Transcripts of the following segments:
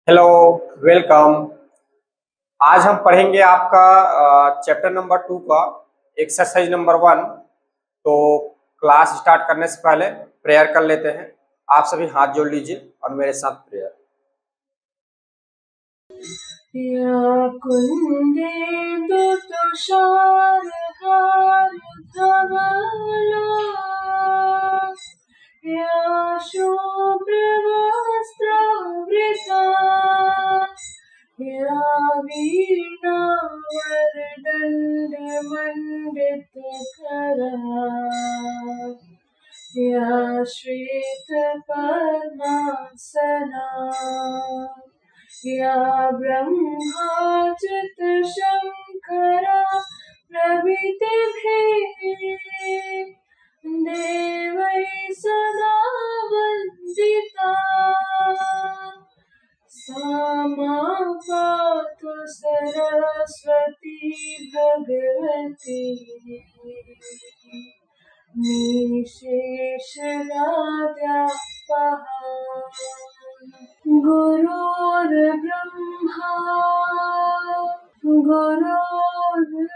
Hello, welcome. आज हम पढ़ेंगे आपका चैप्टर नंबर 2 का एक्सरसाइज नंबर 1। तो क्लास स्टार्ट करने से पहले प्रेयर कर लेते हैं। आप सभी हाथ जोड़ लीजिए और मेरे साथ प्रेयर। या कुन्देन्दु तुषारहार धवला या शुभ्रवस्त्रावृता या वीणावरदण्डमण्डितकरा या श्वेतपद्मासना या ब्रह्माच्युत शङ्करा प्रभृतिभिः देवैः सदा वन्दिता सा मां पातु सरस्वती भगवती निशेषराध्यापः। गुरुर्ब्रह्मा गुरुर्विष्णु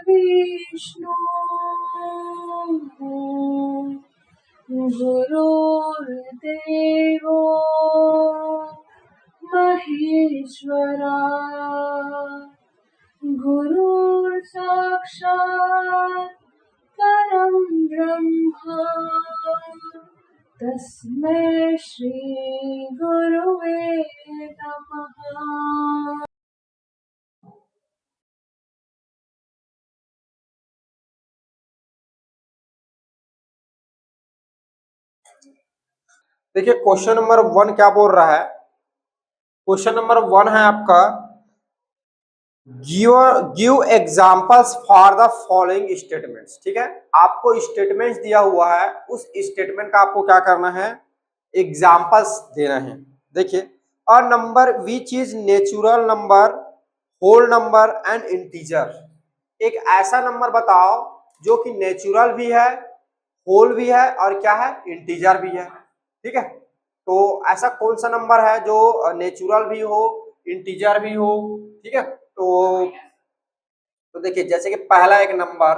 गुरुर्देवो महेश्वरा गुरुर्साक्षात् परं ब्रह्मा तस्मै श्री गुरुवे नमः। देखिए, क्वेश्चन नंबर 1 क्या बोल रहा है। क्वेश्चन नंबर 1 है आपका, give examples for the following statements. ठीक है, आपको स्टेटमेंट्स दिया हुआ है, उस स्टेटमेंट का आपको क्या करना है, एग्जाम्पल्स देना है। देखिए, a number which is natural number, whole number and integer. एक ऐसा नंबर बताओ जो कि नेचुरल भी है, होल भी है और क्या है, इंटीजर भी है। ठीक है, तो ऐसा कौन सा नंबर है जो नेचुरल भी हो, इंटीजर भी हो। ठीक है, तो देखिए, जैसे कि पहला एक नंबर,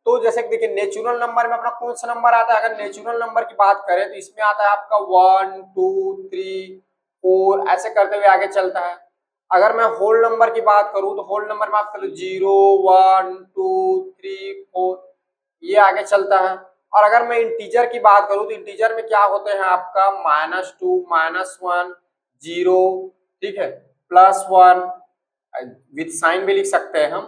तो जैसे कि देखिए नेचुरल नंबर में अपना कौन सा नंबर आता है। अगर नेचुरल नंबर की बात करें तो इसमें आता है आपका 1 2 3 4, ऐसे करते हुए आगे चलता है। अगर मैं होल नंबर की बात करूं तो होल नंबर में आपका 0 1 2 3 4, ये आगे चलता है। और अगर मैं इंटीजर की बात करूं तो इंटीजर में क्या होते हैं आपका -2 -1 0। ठीक है, +1 विथ साइन भी लिख सकते हैं हम,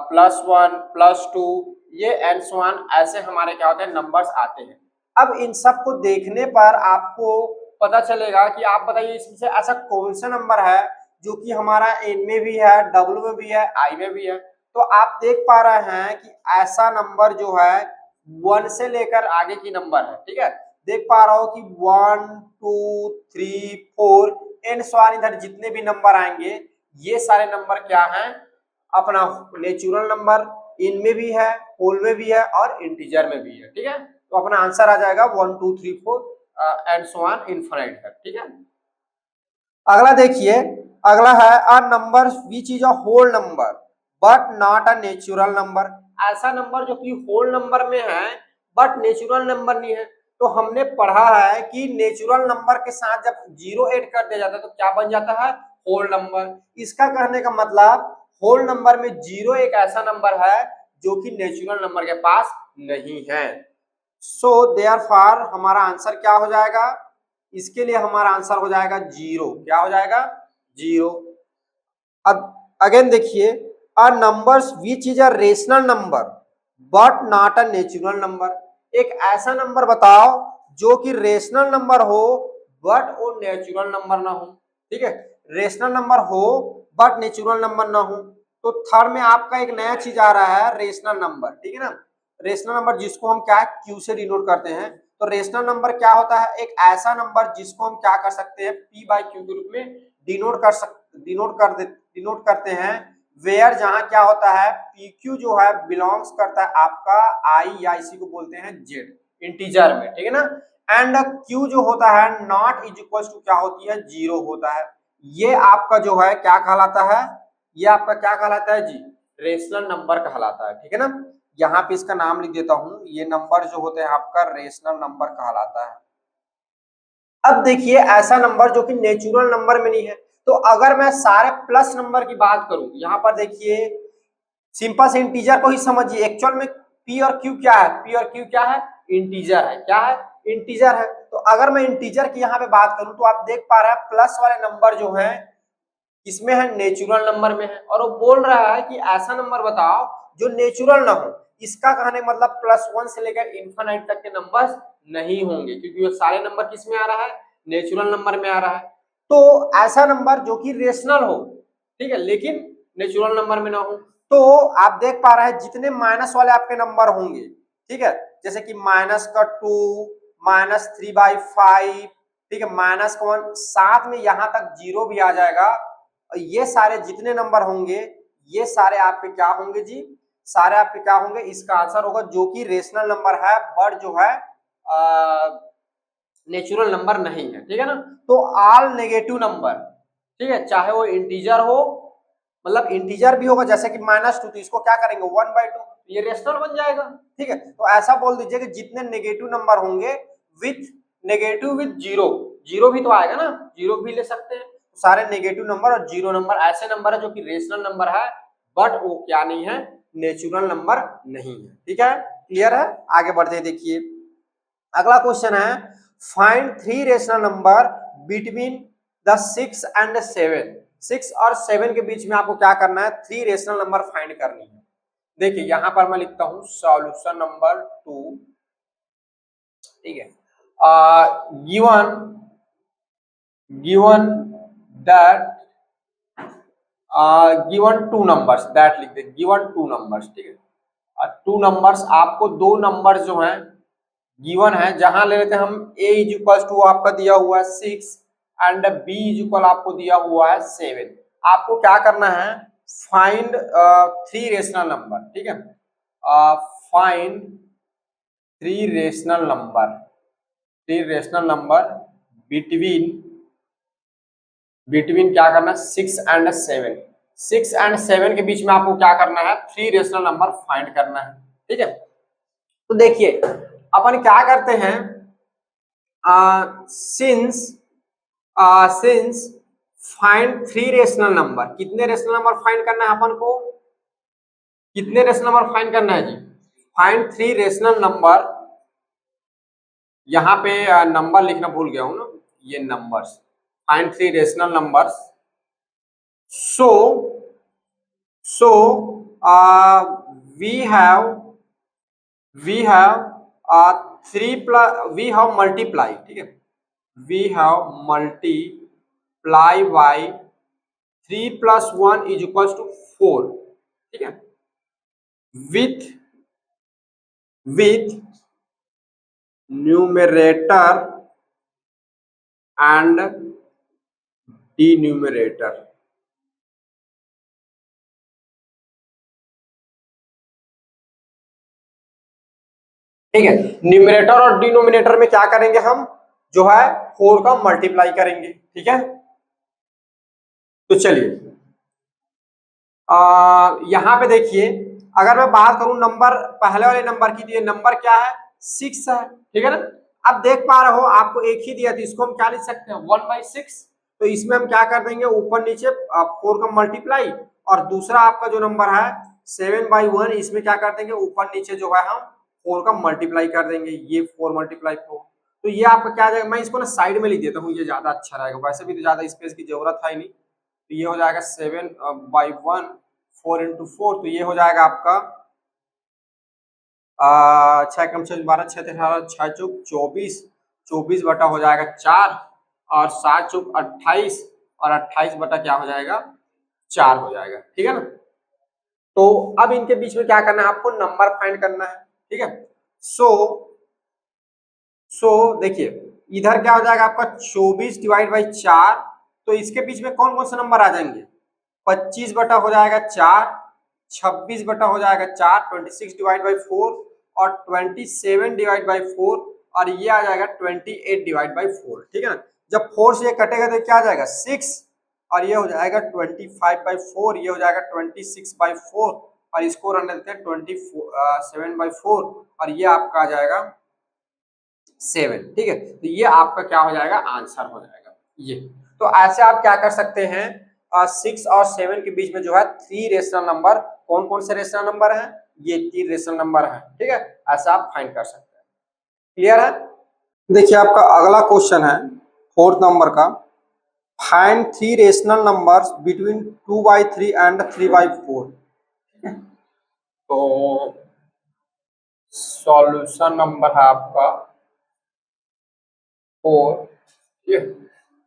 +1 +2, ये एंड सो ऑन, ऐसे हमारे क्या होते हैं, नंबर्स आते हैं। अब इन सब को देखने पर आपको पता चलेगा कि आप बताइए इसमें से ऐसा कौन सा नंबर है जो कि हमारा एन में भी है, डब्ल्यू में भी है, आई में भी है। तो आप देख पा रहे हैं कि ऐसा नंबर जो है 1 से लेकर आगे की नंबर है। ठीक है, देख पा रहा हो कि 1 2 3 4 एंड सो ऑन, इधर जितने भी नंबर आएंगे ये सारे नंबर क्या हैं, अपना नेचुरल नंबर, इनमें भी है, होल में भी है और इंटीजर में भी है। ठीक है, तो अपना आंसर आ जाएगा 1 2 3 4 एंड सो ऑन इनफिनिट है। ठीक है, अगला देखिए, अगला है a number which is a whole number but not a natural number. ऐसा नंबर जो कि होल नंबर में है बट नेचुरल नंबर नहीं है। तो हमने पढ़ा है कि नेचुरल नंबर के साथ जब 0 ऐड कर दिया जाता है तो क्या बन जाता है, होल नंबर। इसका कहने का मतलब होल नंबर में 0 एक ऐसा नंबर है जो कि नेचुरल नंबर के पास नहीं है। सो देयरफॉर हमारा आंसर क्या हो जाएगा, इसके लिए हमारा आंसर हो जाएगा 0। क्या हो जाएगा, 0। अब अगेन देखिए, a numbers which is a rational number but not a natural number. एक ऐसा नंबर बताओ जो कि रेशनल नंबर हो बट वो नेचुरल नंबर ना हो। ठीक है, रेशनल नंबर हो बट नेचुरल नंबर ना हो। तो थर्ड में आपका एक नया चीज आ रहा है, रेशनल नंबर। ठीक है ना, रेशनल नंबर जिसको हम क्या क्यू से डिनोट करते हैं। तो रेशनल नंबर क्या होता है, एक ऐसा नंबर जिसको हम क्या कर सकते हैं, पी बाई क्यू के रूप में डिनोट करते हैं। वेयर जहां क्या होता है, पी क्यू जो है बिलोंग्स करता है आपका आई या इसी को बोलते हैं जेड, इंटीजर में। ठीक है ना, एंड क्यू जो होता है नॉट इज इक्वल टू क्या होती है, 0 होता है। ये आपका जो है क्या कहलाता है, ये आपका क्या कहलाता है जी, रेशनल नंबर कहलाता है। ठीक है ना, यहाँ पे इसका नाम लिख देता हूं, ये नंबर जो होते हैं आपका रेशनल नंबर कहलाता है। अब देखिए ऐसा नंबर जो कि नेचुरल नंबर में नहीं है, तो अगर मैं सारे प्लस नंबर की बात करूं, यहाँ पर देखिए सिंपल से इंटीजर को ही समझिए। एक्चुअल में पी और क्यू क्या है, पी और क्यू क्या है, इंटीजर है। क्या है, इंटीजर है। तो अगर मैं इंटीजर की यहाँ पे बात करूं तो आप देख पा रहे हैं प्लस वाले नंबर जो है इसमें है, नेचुरल नंबर में है। और वो बोल रहा है कि ऐसा नंबर बताओ जो नेचुरल ना हो। इसका कहने मतलब +1 से लेकर इनफाइनाइट तक के नंबर्स नहीं होंगे, क्योंकि ये सारे नंबर किस में आ रहा है, नेचुरल नंबर में आ रहा है। तो ऐसा नंबर जो कि रेशनल हो, ठीक है, लेकिन नेचुरल नंबर में ना हो। तो आप देख पा रहे हैं जितने माइनस वाले आपके नंबर होंगे, ठीक है, जैसे कि -2, -3/5, ठीक है, -1, साथ में यहाँ तक 0 भी आ जाएगा। और ये सारे जितने नंबर होंगे ये सारे आपके क्या होंगे जी, सारे आपके क्या होंगे, इसका आंसर होगा जो कि रेशनल नंबर है बट जो है नेचुरल नंबर नहीं है। ठीक है ना, तो ऑल नेगेटिव नंबर, ठीक है, चाहे वो इंटीजर हो, मतलब इंटीजर भी होगा जैसे कि -2, तो इसको क्या करेंगे 1/2, ये रेशनल बन जाएगा। ठीक है, तो ऐसा बोल दीजिए कि जितने नेगेटिव नंबर होंगे with negative with zero, zero भी तो आएगा ना, जीरो भी ले सकते हैं। सारे नेगेटिव नंबर और जीरो नंबर ऐसे नंबर है जो कि रेशनल नंबर है बट वो क्या नहीं है, नेचुरल नंबर नहीं है। ठीक है, क्लियर है, आगे बढ़ते देखिए। अगला क्वेश्चन है find 3 rational number between the 6 and 7। 6 और 7 के बीच में आपको क्या करना है, 3 रेशनल नंबर फाइंड करनी है। देखिए यहां पर मैं लिखता हूं सॉल्यूशन नंबर 2। ठीक है, given given that given 2 numbers, that लिख दे, गिवन 2 नंबर्स। ठीक है, 2 नंबर्स, आपको 2 नंबर जो हैं गिवन है, जहां ले लेते हैं हम a इज इक्वल टू आपका दिया हुआ है 6 एंड b इज इक्वल आपको दिया हुआ है 7। आपको क्या करना है, फाइंड 3 रेशनल नंबर। ठीक है, find 3 rational number, 3 rational number between क्या करना है 6 एंड 7। 6 एंड 7 के बीच में आपको क्या करना है, 3 रेशनल नंबर फाइंड करना है। ठीक है, तो देखिए अपन क्या करते हैं, सिंस फाइंड 3 रेशनल नंबर, कितने रेशनल नंबर फाइंड करना है अपन को, कितने रेशनल नंबर फाइंड करना है जी, फाइंड 3 रेशनल नंबर। यहाँ पे नंबर लिखना भूल गया हूं ना, ये numbers, find 3 rational numbers. So we have 3 plus, we have multiply, ठीक है, we have multiply by 3 + 1 is equal to 4। ठीक है, विथ न्यूमरेटर एंड डिन्यूमरेटर। ठीक है, न्यूमरेटर और डिनोमिनेटर में क्या करेंगे हम, जो है 4 का मल्टीप्लाई करेंगे। ठीक है, तो चलिए यहां पे देखिए, अगर मैं बात करूं नंबर पहले वाले नंबर की, तो ये नंबर क्या है, 6 है। ठीक है ना, अब देख पा रहे हो आपको एक ही दिया था, इसको हम क्या लिख सकते हैं 1/6। तो इसमें हम क्या कर देंगे, ऊपर नीचे 4 का मल्टीप्लाई, और दूसरा आपका जो नंबर है 7/1, इसमें क्या कर देंगे, ऊपर नीचे जो है हम 4 का मल्टीप्लाई कर देंगे, ये 4 × 4। तो ये आपका क्या आ जाएगा, मैं इसको ना साइड में लिख देता हूँ, ये ज्यादा अच्छा रहेगा, वैसे भी तो ज्यादा स्पेस की जरूरत है ही नहीं। तो ये हो जाएगा 7/1, 4 × 4, तो ये हो जाएगा आपका 6 कम 6 12, 6 18, 6 चौक 24, 24 बटा हो जाएगा 4, और 7 चौक 28, और 28 बटा क्या हो जाएगा 4 हो जाएगा। ठीक है ना, तो अब इनके बीच में क्या करना है, आपको नंबर फाइंड करना है। ठीक है, सो देखिए इधर क्या हो जाएगा आपका 24 / 4, तो इसके बीच में कौन कौन से नंबर आ जाएंगे, 25 बटा हो जाएगा 4, 26 बटा हो जाएगा 4, 26 / 4, और 27 / 4, और ये आ जाएगा 28 / 4। ठीक है ना, जब 4 से ये कटेगा तो क्या आ जाएगा 6, और ये हो जाएगा 25/4, ये हो जाएगा 26/4 और इसको रन देते हैं 27/4 और ये आपका आ जाएगा 7। ठीक है, तो ये आपका क्या हो जाएगा, आंसर हो जाएगा ये। तो ऐसे आप क्या कर सकते हैं, 6 और 7 के बीच में जो है 3 रेशनल नंबर, कौन कौन से रेशनल नंबर हैं, ये 3 रेशनल नंबर हैं। ठीक है, ऐसा आप फाइंड कर सकते हैं। क्लियर है? देखिए आपका अगला क्वेश्चन है 4th नंबर का, find 3 rational numbers between 2/3 and 3/4। तो सॉल्यूशन नंबर है आपका 4। ठीक है,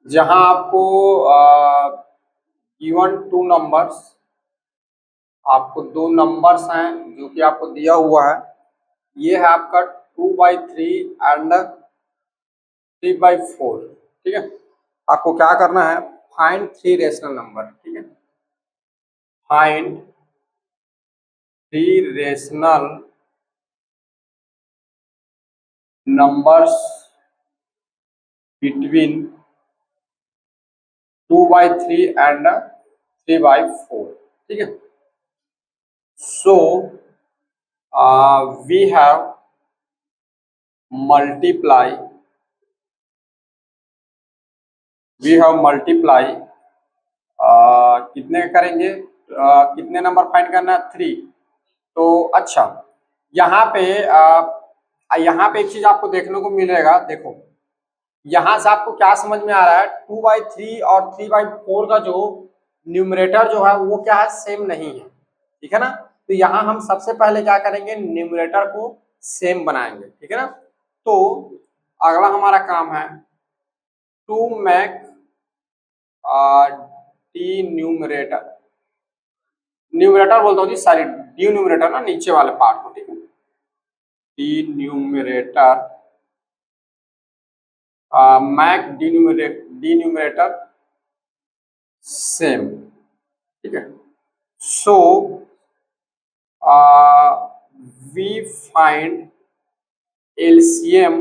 जहां आपको गिवन 2 नंबर्स, आपको 2 नंबर्स हैं जो कि आपको दिया हुआ है, ये है आपका 2/3 एंड 3/4। ठीक है, आपको क्या करना है, फाइंड 3 रेशनल नंबर। ठीक है, find 3 rational numbers between 2/3 and 3/4। ठीक है, सो वी हैव मल्टीप्लाई कितने करेंगे, कितने नंबर फाइंड करना है, 3। तो अच्छा, यहाँ पे एक चीज आपको देखने को मिलेगा, देखो यहाँ से आपको क्या समझ में आ रहा है, 2/3 और 3/4 का जो न्यूमरेटर जो है वो क्या है, सेम नहीं है। ठीक है ना, तो यहाँ हम सबसे पहले क्या करेंगे, न्यूमरेटर को सेम बनाएंगे। ठीक है ना, तो अगला हमारा काम है टू मेक न्यूमरेटर बोलता हूँ जी, सॉरी न्यूमरेटर ना, नीचे वाले पार्ट को। ठीक है, न्यूमरेटर मैक डिन्यूमरेटर सेम। ठीक है, so we find LCM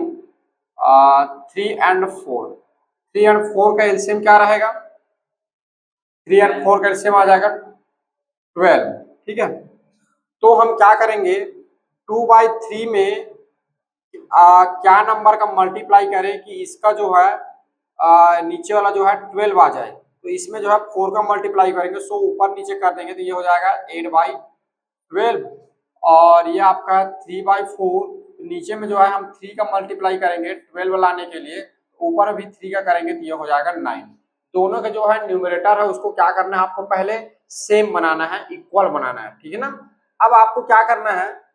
3 and 4। 3 and 4 का एलसीएम क्या रहेगा, 3 and 4 का एलसीएम आ जाएगा 12। ठीक है, तो हम क्या करेंगे, 2/3 में क्या नंबर का मल्टीप्लाई करें कि इसका जो है नीचे वाला जो है 12 आ जाए, तो इसमें जो है 4 का मल्टीप्लाई करेंगे, सो ऊपर नीचे कर देंगे तो ये हो जाएगा 8/12 और ये आपका 3/4, नीचे में जो है हम 3 का मल्टीप्लाई करेंगे 12 लाने के लिए, ऊपर भी 3 का करेंगे तो ये हो जाएगा 9। दोनों का जो है न्यूमरेटर है उसको क्या करना है, आपको पहले सेम बनाना है, इक्वल बनाना है। ठीक है ना, अब आपको क्या करना है,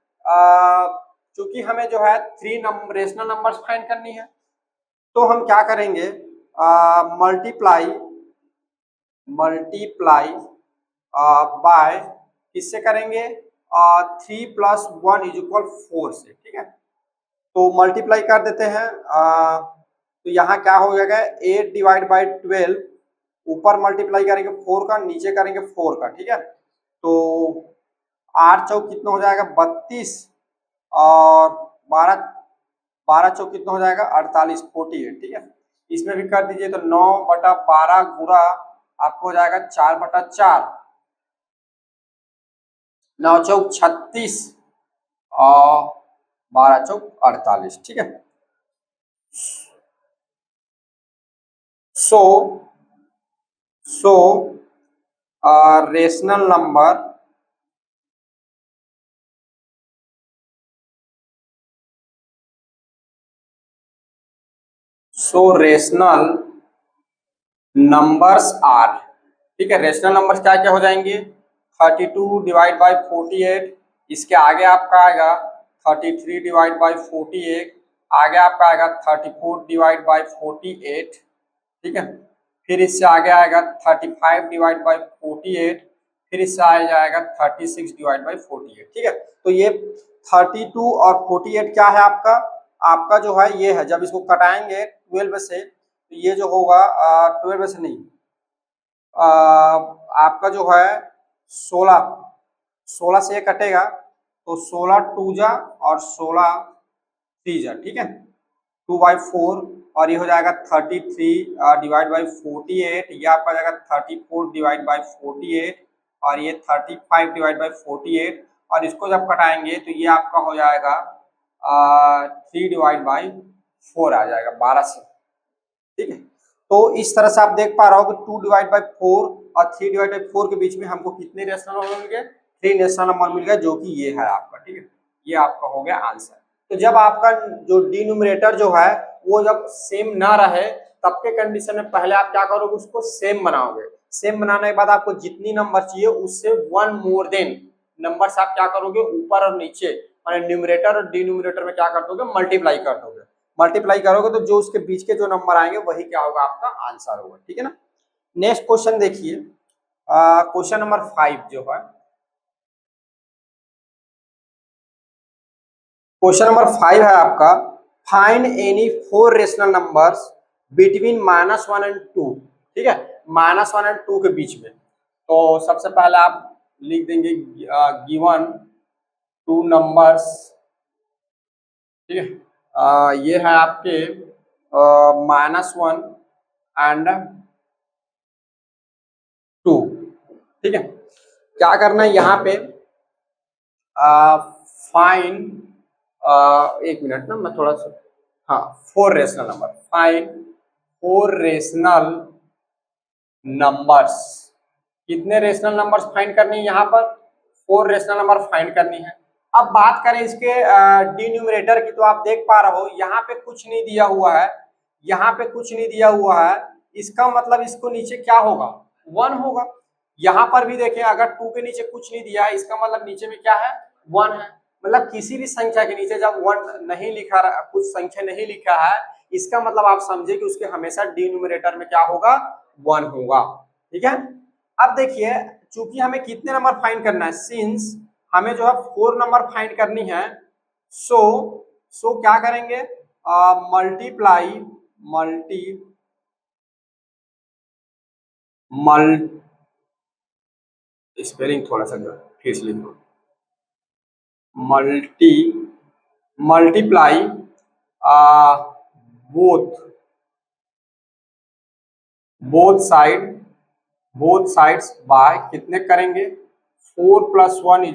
चूंकि हमें जो है 3 रेशनल नंबर्स फाइंड करनी है, तो हम क्या करेंगे, मल्टीप्लाई बाय किससे करेंगे, 3 + 1 = 4 से। ठीक है, तो मल्टीप्लाई कर देते हैं, तो यहाँ क्या हो जाएगा, 8/12, ऊपर मल्टीप्लाई करेंगे 4 का, नीचे करेंगे 4 का। ठीक है, तो 8 चौक कितना हो जाएगा, 32 और 12 चौक कितना हो जाएगा, 48, 48। ठीक है, इसमें भी कर दीजिए तो 9/12 गुणा आपको हो जाएगा 4/4, 9 चौक 36 और 12 चौक 48। ठीक है, so rational number rational numbers are. ठीक है, रेशनल नंबर्स क्या क्या हो जाएंगे, 32/48, इसके आगे आपका आएगा 33/48, आगे आपका आएगा 34/48। ठीक है, फिर इससे आगे आएगा 35/48, फिर इससे आ जाएगा 36/48। ठीक है, तो ये 32 और 48 क्या है आपका जो है ये है, जब इसको कटाएंगे 12 से तो ये जो होगा 12 से नहीं, आपका जो है 16 से ये कटेगा तो 16 2 जा और 16 3 जा। ठीक है, 2/4 और ये हो जाएगा 33 डिवाइड बाई 48, ये आपका हो जाएगा 34 डिवाइड बाई 48 और ये 35 डिवाइड बाई 48 और इसको जब कटाएंगे तो ये आपका हो जाएगा 3 डिवाइड बाई 4 आ जाएगा 12 से। ठीक है, तो इस तरह से आप देख पा रहे हो कि 2 डिवाइड बाई 4 और 3 डिवाइड बाई 4 के बीच में हमको कितने रेशनल नंबर मिल गए, 3 रेशनल नंबर मिल गए, जो कि ये है आपका। ठीक है, ये आपका हो गया आंसर। तो जब आपका जो डिनोमिनेटर जो है वो जब सेम ना रहे तब के कंडीशन में पहले आप क्या करोगे, उसको सेम बनाओगे। सेम बनाने के बाद आपको जितनी नंबर चाहिए उससे 1 मोर देन नंबर्स आप क्या करोगे, ऊपर और नीचे माने न्यूमरेटर और डिनोमिनेटर में क्या कर दोगे, मल्टीप्लाई कर दोगे। मल्टीप्लाई करोगे तो जो उसके बीच के जो नंबर आएंगे वही क्या होगा, आपका आंसर होगा। ठीक है ना। नेक्स्ट क्वेश्चन देखिए, क्वेश्चन नंबर 5 जो है, क्वेश्चन नंबर 5 है आपका, find any 4 rational numbers between -1 and 2। ठीक है, -1 एंड 2 के बीच में। तो सबसे पहले आप लिख देंगे गिवन 2 नंबर्स। ठीक है, ये है आपके -1 एंड 2। ठीक है, क्या करना है यहाँ पे, फाइंड, एक मिनट ना, मैं थोड़ा सा, हाँ, 4 rational number, find 4 rational numbers. कितने रेशनल नंबर्स फाइंड करनी है यहाँ पर, 4 रेशनल नंबर फाइंड करनी है। अब बात करें इसके डिन्यूमरेटर की, तो आप देख पा रहे हो यहाँ पे कुछ नहीं दिया हुआ है, यहाँ पे कुछ नहीं दिया हुआ है, इसका मतलब इसको नीचे क्या होगा, 1 होगा। यहाँ पर भी देखें, अगर 2 के नीचे कुछ नहीं दिया है, इसका मतलब नीचे में क्या है, 1 है। मतलब किसी भी संख्या के नीचे जब 1 नहीं लिखा, कुछ संख्या नहीं लिखा है, इसका मतलब आप समझे कि उसके हमेशा डिनोमिनेटर में क्या होगा, 1 होगा। ठीक है, अब देखिए, चूंकि हमें कितने नंबर फाइंड करना है, सिंस हमें जो है 4 नंबर फाइंड करनी है, सो क्या करेंगे, मल्टीप्लाई स्पेलिंग थोड़ा सा फिर से लिखो, मल्टीप्लाई बोथ साइड्स बाय कितने करेंगे, 4 + 1 =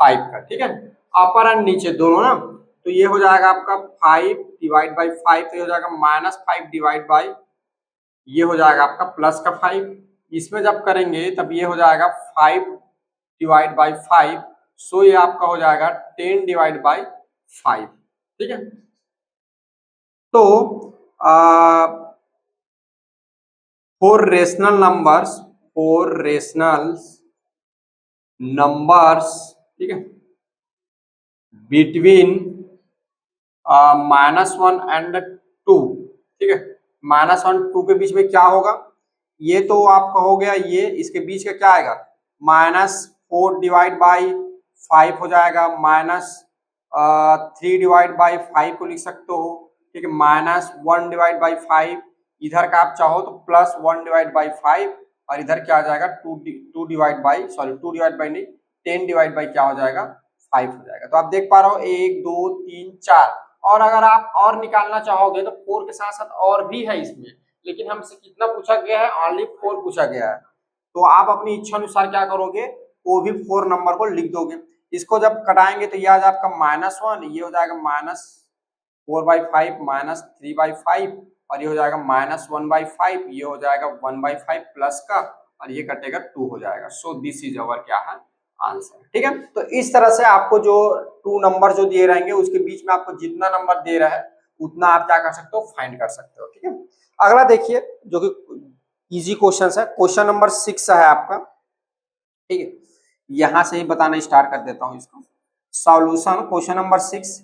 5 का। ठीक है, अपर एंड नीचे दोनों ना, तो ये हो जाएगा आपका 5 डिवाइड बाई 5, तो ये हो जाएगा -5 डिवाइड बाई, ये हो जाएगा आपका प्लस का 5। इसमें जब करेंगे तब ये हो जाएगा 5 डिवाइड बाई 5, सो ये आपका हो जाएगा 10 डिवाइड बाई 5। ठीक है, तो 4 रेशनल नंबर्स, ठीक है, बिटवीन -1 एंड 2। ठीक है, -1 2 के बीच में क्या होगा, ये तो आपका हो गया, ये इसके बीच का क्या आएगा, -4 डिवाइड बाई 5 हो जाएगा, -3 डिवाइड बाई 5 को लिख सकते हो। ठीक है, -1 डिवाइड बाई 5, इधर का आप चाहो तो +1 डिवाइड बाई 5 और इधर क्या आ जाएगा, 2 divide by, sorry 2 divide by नहीं, 10 डिवाइड बाई क्या हो जाएगा, 5 हो जाएगा। तो आप देख पा रहे हो 1 2 3 4, और अगर आप और निकालना चाहोगे तो 4 के साथ साथ और भी है इसमें, लेकिन हमसे कितना पूछा गया है, ओनली 4 पूछा गया है। तो आप अपनी इच्छा अनुसार क्या करोगे, वो भी 4 नंबर को लिख दोगे। इसको जब कटाएंगे तो ये आ जाएगा आपका -1, ये हो जाएगा -4/5 -3/5 और ये हो जाएगा -1/5, ये हो जाएगा 1/5 प्लस का, और ये कटेगा 2 हो जाएगा। सो दिस इज अवर क्या है, आंसर। ठीक है, तो इस तरह से आपको जो 2 नंबर जो दिए रहेंगे उसके बीच में आपको जितना नंबर दे रहा है उतना आप क्या कर सकते हो, फाइंड कर सकते हो। ठीक है, अगला देखिए जो कि इजी क्वेश्चन है, क्वेश्चन नंबर 6 है आपका। ठीक है, यहां से ही बताना स्टार्ट कर देता हूं इसको। सॉल्यूशन क्वेश्चन नंबर 6,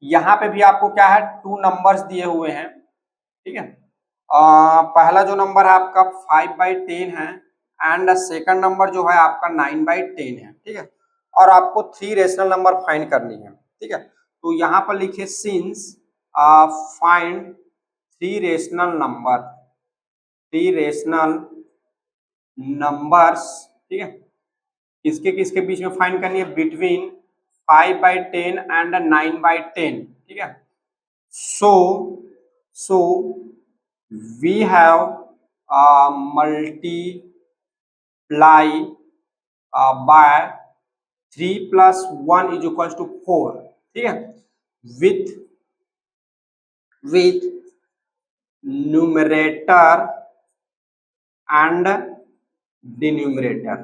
यहाँ पे भी आपको क्या है, 2 नंबर्स दिए हुए हैं। ठीक है, पहला जो नंबर है आपका 5/10 है एंड सेकंड नंबर जो है आपका 9/10 है। ठीक है, और आपको 3 रेशनल नंबर फाइंड करनी है। ठीक है, तो यहाँ पर लिखे सिंस फाइंड 3 रेशनल नंबर्स। ठीक है, किसके किसके बीच में फाइंड करनी है, बिटवीन 5/10 एंड 9/10। ठीक है, सो So we have multiply by 3 plus 1 is equals to 4, ठीक है, with numerator and denominator।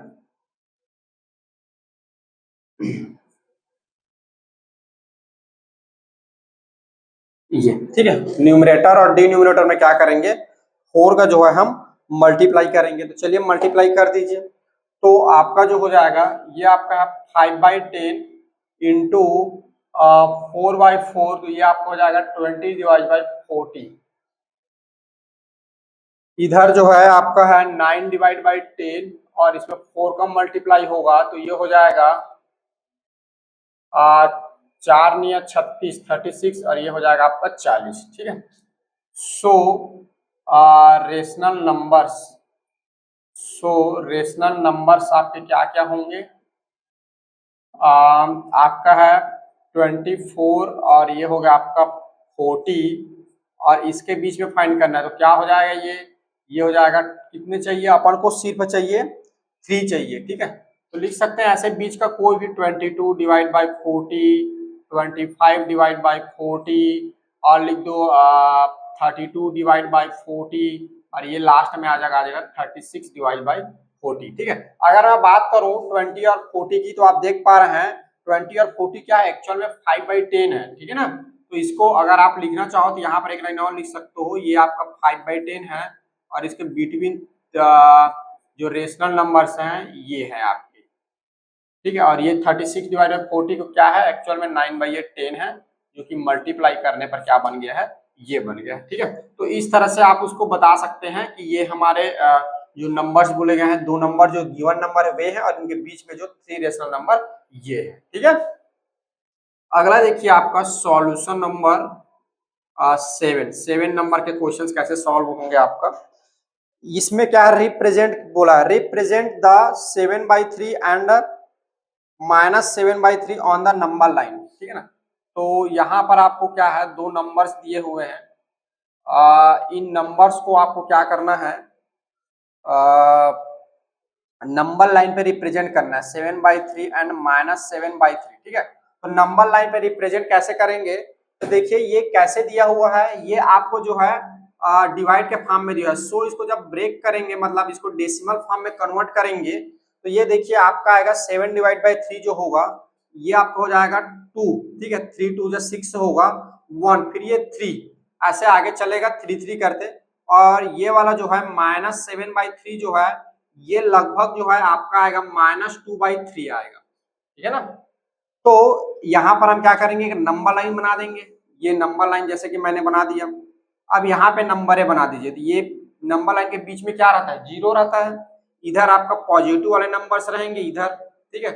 ये ठीक है, न्यूमरेटर और डिन्यूमरेटर में क्या करेंगे, 4 का जो है हम मल्टीप्लाई करेंगे। तो चलिए मल्टीप्लाई कर दीजिए। तो आपका जो हो जाएगा ये आपका 5/10 इंटू 4/4, तो ये आपको हो जाएगा 20 डिवाइड बाई 40। इधर जो है आपका है 9 डिवाइड बाई 10 और इसमें 4 का मल्टीप्लाई होगा तो ये हो जाएगा 4 × 36 36 और ये हो जाएगा आपका 40, ठीक है। सो रेशनल नंबर्स आपके क्या क्या होंगे, आपका है 24 और ये होगा आपका 40 और इसके बीच में फाइंड करना है। तो क्या हो जाएगा ये हो जाएगा, कितने चाहिए अपन को, सिर्फ चाहिए 3 चाहिए, ठीक है। तो लिख सकते हैं ऐसे बीच का कोई भी 22 डिवाइड बाई 40, 25 डिवाइड बाई 40 और लिख दो 32 डिवाइड बाई 40 और ये लास्ट में आ जाएगा 36 डिवाइड बाई 40, ठीक है। अगर मैं बात करूं 20 और 40 की तो आप देख पा रहे हैं 20 और 40 क्या है, एक्चुअल में 5/10 है, ठीक है ना। तो इसको अगर आप लिखना चाहो तो यहाँ पर एक लाइन और लिख सकते हो, ये आपका 5/10 है और इसके बिटवीन जो रेशनल नंबर्स हैं ये है आपके, ठीक है। और ये 36 डिवाइड बाई 40 को क्या है, एक्चुअल में 9/10 है, जो कि मल्टीप्लाई करने पर क्या बन गया है, ये बन गया है, ठीक है। तो इस तरह से आप उसको बता सकते हैं कि ये हमारे जो नंबर्स बोले गए हैं, 2 नंबर जो गिवन नंबर है वे है और इनके बीच में जो 3 रेशनल नंबर ये है, ठीक है। अगला देखिए आपका सॉल्यूशन नंबर 7 नंबर के क्वेश्चंस कैसे सॉल्व होंगे आपका। इसमें क्या है, रिप्रेजेंट बोला है, represent the 7/3 and -7/3 on the number line, ठीक है ना। तो यहाँ पर आपको क्या है, 2 नंबर्स दिए हुए हैं, इन नंबर्स को आपको क्या करना है, नंबर लाइन पे रिप्रेजेंट करना है 7/3 एंड -7/3, ठीक है। तो नंबर लाइन पे रिप्रेजेंट कैसे करेंगे, तो देखिए ये कैसे दिया हुआ है, ये आपको जो है डिवाइड के फॉर्म में दिया है। सो इसको जब ब्रेक करेंगे, मतलब इसको डेसिमल फॉर्म में कन्वर्ट करेंगे, तो ये देखिए आपका आएगा 7 डिवाइड बाई 3 जो होगा ये आपको हो जाएगा 2, ठीक है। 3 2 जा 6 होगा 1, फिर ये 3 ऐसे आगे चलेगा 3 3 करते, और ये वाला जो है -7/3 जो है ये लगभग जो है आपका आएगा -2/3 आएगा, ठीक है ना। तो यहाँ पर हम क्या करेंगे, एक नंबर लाइन बना देंगे। ये नंबर लाइन जैसे कि मैंने बना दिया, अब यहाँ पे नंबर बना दीजिए। तो ये नंबर लाइन के बीच में क्या रहता है, 0 रहता है। इधर आपका पॉजिटिव वाले नंबर्स रहेंगे इधर, ठीक है,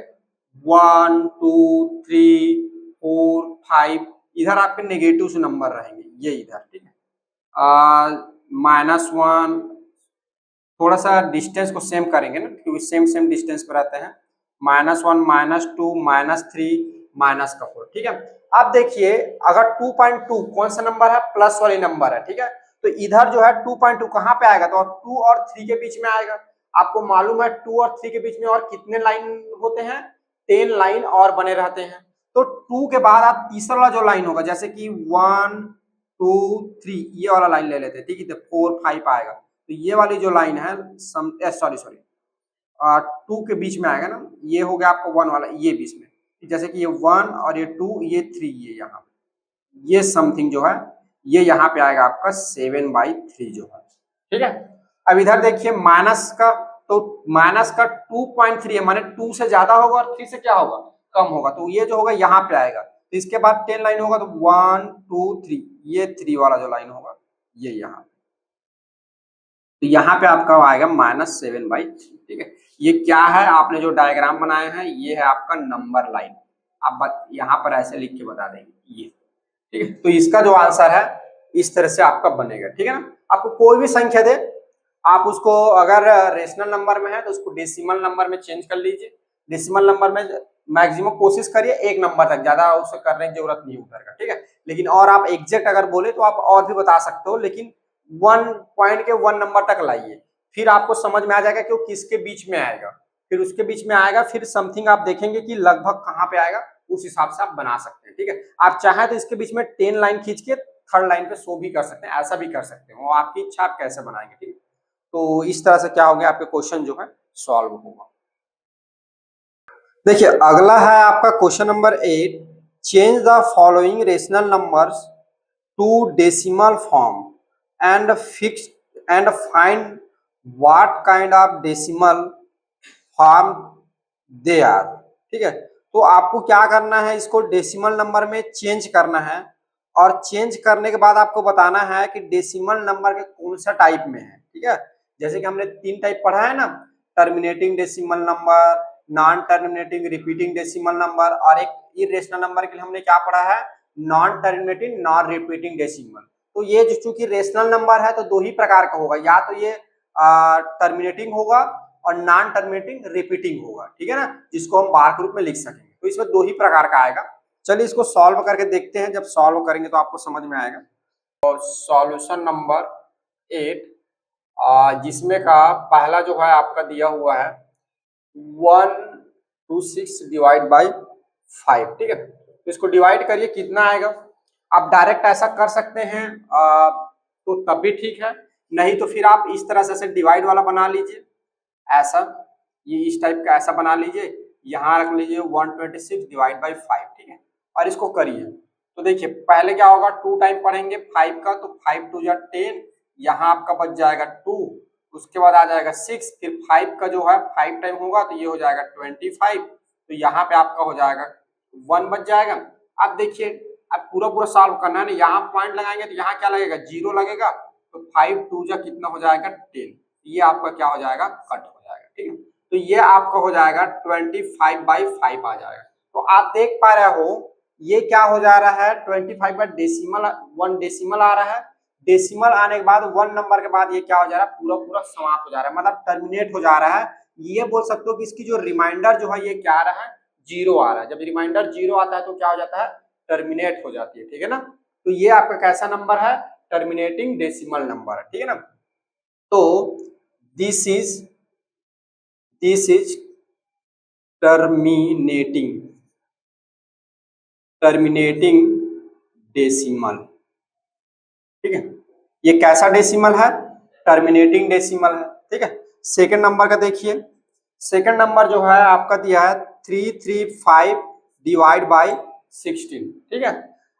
1 2 3 4 5, इधर आपके नेगेटिव से नंबर रहेंगे ये इधर, ठीक है। -1, थोड़ा सा डिस्टेंस को सेम करेंगे ना, क्योंकि सेम डिस्टेंस पर रहते हैं, -1 -2 -3 -4, ठीक है। अब देखिए अगर 2.2 कौन सा नंबर है, प्लस वाली नंबर है, ठीक है। तो इधर जो है 2.2 कहाँ पे आएगा, तो 2 और 3 के बीच में आएगा। आपको मालूम है 2 और 3 के बीच में और कितने लाइन होते हैं, 10 लाइन और बने रहते हैं। तो 2 के बाद आप तीसरा वाला जो लाइन होगा, जैसे कि 1 2 3 ये वाला लाइन ले लेते हैं, ठीक है, 4 5 आएगा। तो ये वाली जो लाइन है सॉरी 2 के बीच में आएगा ना, ये हो गया आपको 1 वाला, ये बीच में, जैसे कि ये 1 और ये 2 ये 3 ये यहाँ ये समथिंग जो है ये यहाँ पे आएगा आपका 7/3 जो है, ठीक है। अब इधर देखिए माइनस का, तो माइनस का 2.3 है, माने 2 से ज्यादा होगा और 3 से क्या होगा, कम होगा। तो ये जो होगा यहाँ पे आएगा। तो इसके बाद 10 लाइन होगा, तो 1 2 3 ये 3 वाला जो लाइन होगा ये यहाँ, तो यहाँ पे आपका आएगा -7/3, ठीक है। ये क्या है, आपने जो डायग्राम बनाया है ये है आपका नंबर लाइन। आप यहाँ पर ऐसे लिख के बता देंगे ये, ठीक है। तो इसका जो आंसर है इस तरह से आपका बनेगा, ठीक है ना। आपको कोई भी संख्या दे, आप उसको अगर रेशनल नंबर में है तो उसको डेसिमल नंबर में चेंज कर लीजिए, डेसिमल नंबर में मैक्सिमम कोशिश करिए एक नंबर तक, ज्यादा उसे करने की जरूरत नहीं उधर का, ठीक है। लेकिन और आप एग्जैक्ट अगर बोले तो आप और भी बता सकते हो, लेकिन 1 नंबर तक लाइए, फिर आपको समझ में आ जाएगा कि वो किसके बीच में आएगा, फिर उसके बीच में आएगा, फिर समथिंग आप देखेंगे कि लगभग कहाँ पे आएगा, उस हिसाब से आप बना सकते हैं, ठीक है। आप चाहे तो इसके बीच में 10 लाइन खींच के थर्ड लाइन पे शो भी कर सकते हैं, ऐसा भी कर सकते हैं, वो आपकी इच्छा, आप कैसे बनाएंगे, ठीक है। तो इस तरह से क्या हो गया, आपके क्वेश्चन जो है सॉल्व होगा। देखिए अगला है आपका question number 8, change the following rational numbers to decimal form and fix and find what kind of decimal form they are, ठीक है। तो आपको क्या करना है, इसको डेसिमल नंबर में चेंज करना है, और चेंज करने के बाद आपको बताना है कि डेसिमल नंबर के कौन सा टाइप में है, ठीक है। जैसे कि हमने 3 टाइप पढ़ा है ना, terminating decimal number, non terminating repeating decimal number, और एक इरेशनल नंबर के लिए हमने क्या पढ़ा है, non terminating non repeating decimal. तो ये जो चूंकि रेशनल नंबर है तो 2 ही प्रकार का होगा, या तो ये टर्मिनेटिंग होगा और नॉन टर्मिनेटिंग रिपीटिंग होगा, ठीक है ना, जिसको हम बार के रूप में लिख सकेंगे। तो इसमें 2 ही प्रकार का आएगा। चलिए इसको सॉल्व करके देखते हैं, जब सॉल्व करेंगे तो आपको समझ में आएगा। और सॉल्यूशन नंबर 8, जिसमें का पहला जो है आपका दिया हुआ है 126 डिवाइड बाई 5, ठीक है। तो इसको डिवाइड करिए, कितना आएगा। आप डायरेक्ट ऐसा कर सकते हैं तो तब भी ठीक है, नहीं तो फिर आप इस तरह से डिवाइड वाला बना लीजिए, ऐसा, ये इस टाइप का ऐसा बना लीजिए, यहाँ रख लीजिए 126 डिवाइड बाई 5, ठीक है, और इसको करिए। तो देखिए पहले क्या होगा, 2 टाइम पढ़ेंगे 5 का, तो 5 2 जा 10, यहाँ आपका बच जाएगा 2, उसके बाद आ जाएगा 6, फिर 5 का जो है 5 टाइम होगा तो ये हो जाएगा 25, तो यहाँ पे आपका हो जाएगा 1 बच जाएगा। अब देखिए अब पूरा पूरा सॉल्व करना है ना, यहाँ पॉइंट लगाएंगे तो यहाँ क्या लगेगा, 0 लगेगा, तो 5 2 जा कितना हो जाएगा 10, ये आपका क्या हो जाएगा, कट हो जाएगा, ठीक है। तो ये आपका हो जाएगा 25/5 आ जाएगा। तो आप देख पा रहे हो ये क्या हो जा रहा है, 25 का डेसिमल 1 डेसिमल आ रहा है, डेसिमल आने के बाद 1 नंबर के बाद ये क्या हो जा रहा है, पूरा पूरा समाप्त हो जा रहा है, मतलब टर्मिनेट हो जा रहा है। ये बोल सकते हो कि इसकी जो रिमाइंडर जो है ये क्या आ रहा है, 0 आ रहा है। जब रिमाइंडर 0 आता है तो क्या हो जाता है, टर्मिनेट हो जाती है, ठीक है ना। तो ये आपका कैसा नंबर है, टर्मिनेटिंग डेसिमल नंबर है, ठीक है ना। तो दिस इज टर्मिनेटिंग डेसिमल, ठीक है। ये कैसा डेसिमल है, टर्मिनेटिंग डेसिमल है, ठीक है। सेकंड नंबर का देखिए, सेकंड नंबर जो है आपका दिया है 335 डिवाइड बाई 16, ठीक है।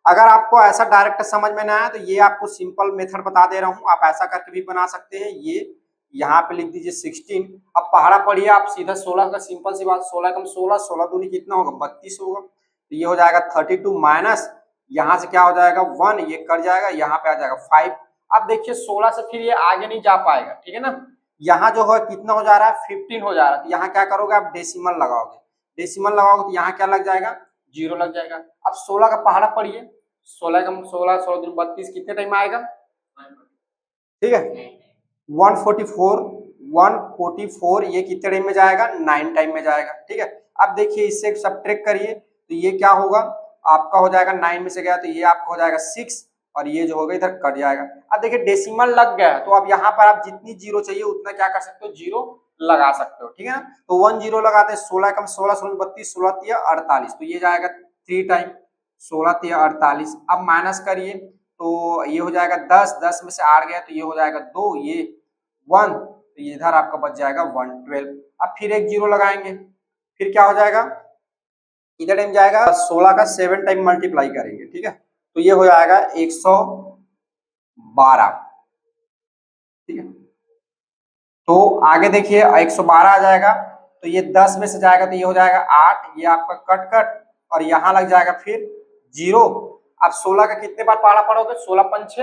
अगर आपको ऐसा डायरेक्ट समझ में ना आया तो ये आपको सिंपल मेथड बता दे रहा हूं, आप ऐसा करके भी बना सकते हैं। ये यहाँ पे लिख दीजिए 16, अब पहाड़ा पढ़िए आप सीधा 16 का, सिंपल सी बात, 16 कम 16, 16 दूनी कितना होगा 32 होगा, तो ये हो जाएगा 32 माइनस यहाँ से क्या हो जाएगा 1, ये कट जाएगा, यहाँ पे आ जाएगा 5। अब देखिए 16 से फिर ये आगे नहीं जा पाएगा, ठीक है ना। यहाँ जो है कितना हो जा रहा है 15 हो जा रहा है, तो यहाँ क्या करोगे आप डेसिमल लगाओगे, डेसिमल लगाओगे तो यहाँ क्या लग जाएगा 0 लग जाएगा। अब 16 का पहाड़ा पढ़िए, 16 कम 16, 16 दूनी 32 कितने टाइम आएगा, ठीक है 144 ये कितने टाइम में जाएगा, 9 टाइम में जाएगा, ठीक है। अब देखिए इससे सब्ट्रैक्ट करिए तो ये क्या होगा, आपका हो जाएगा 9 में से गया तो ये आपका हो जाएगा 6, और ये जो होगा इधर कट जाएगा। अब देखिए डेसिमल लग गया, तो अब यहाँ पर आप जितनी 0 चाहिए उतना क्या कर सकते हो, 0 लगा सकते हो, ठीक है ना। तो 1 0 लगाते हैं, 16 कम 16, 16 32, 16 3 48, तो ये जाएगा 3 टाइम, 16 3 48। अब माइनस करिए तो ये हो जाएगा 10, 10 में से 8 गया तो ये हो जाएगा 2, ये 1, तो ये इधर आपका बच जाएगा 112। अब फिर एक 0 लगाएंगे, फिर क्या हो जाएगा, इधर टाइम जाएगा 16 का 7 टाइम मल्टीप्लाई करेंगे, ठीक है, तो ये हो जाएगा 112, ठीक है। तो आगे देखिए 112 आ जाएगा, तो ये 10 में से जाएगा तो ये हो जाएगा 8, ये आपका कट कट, और यहाँ लग जाएगा फिर 0। अब 16 का कितने बार पहाड़ा पढ़ोगे, 16 पंच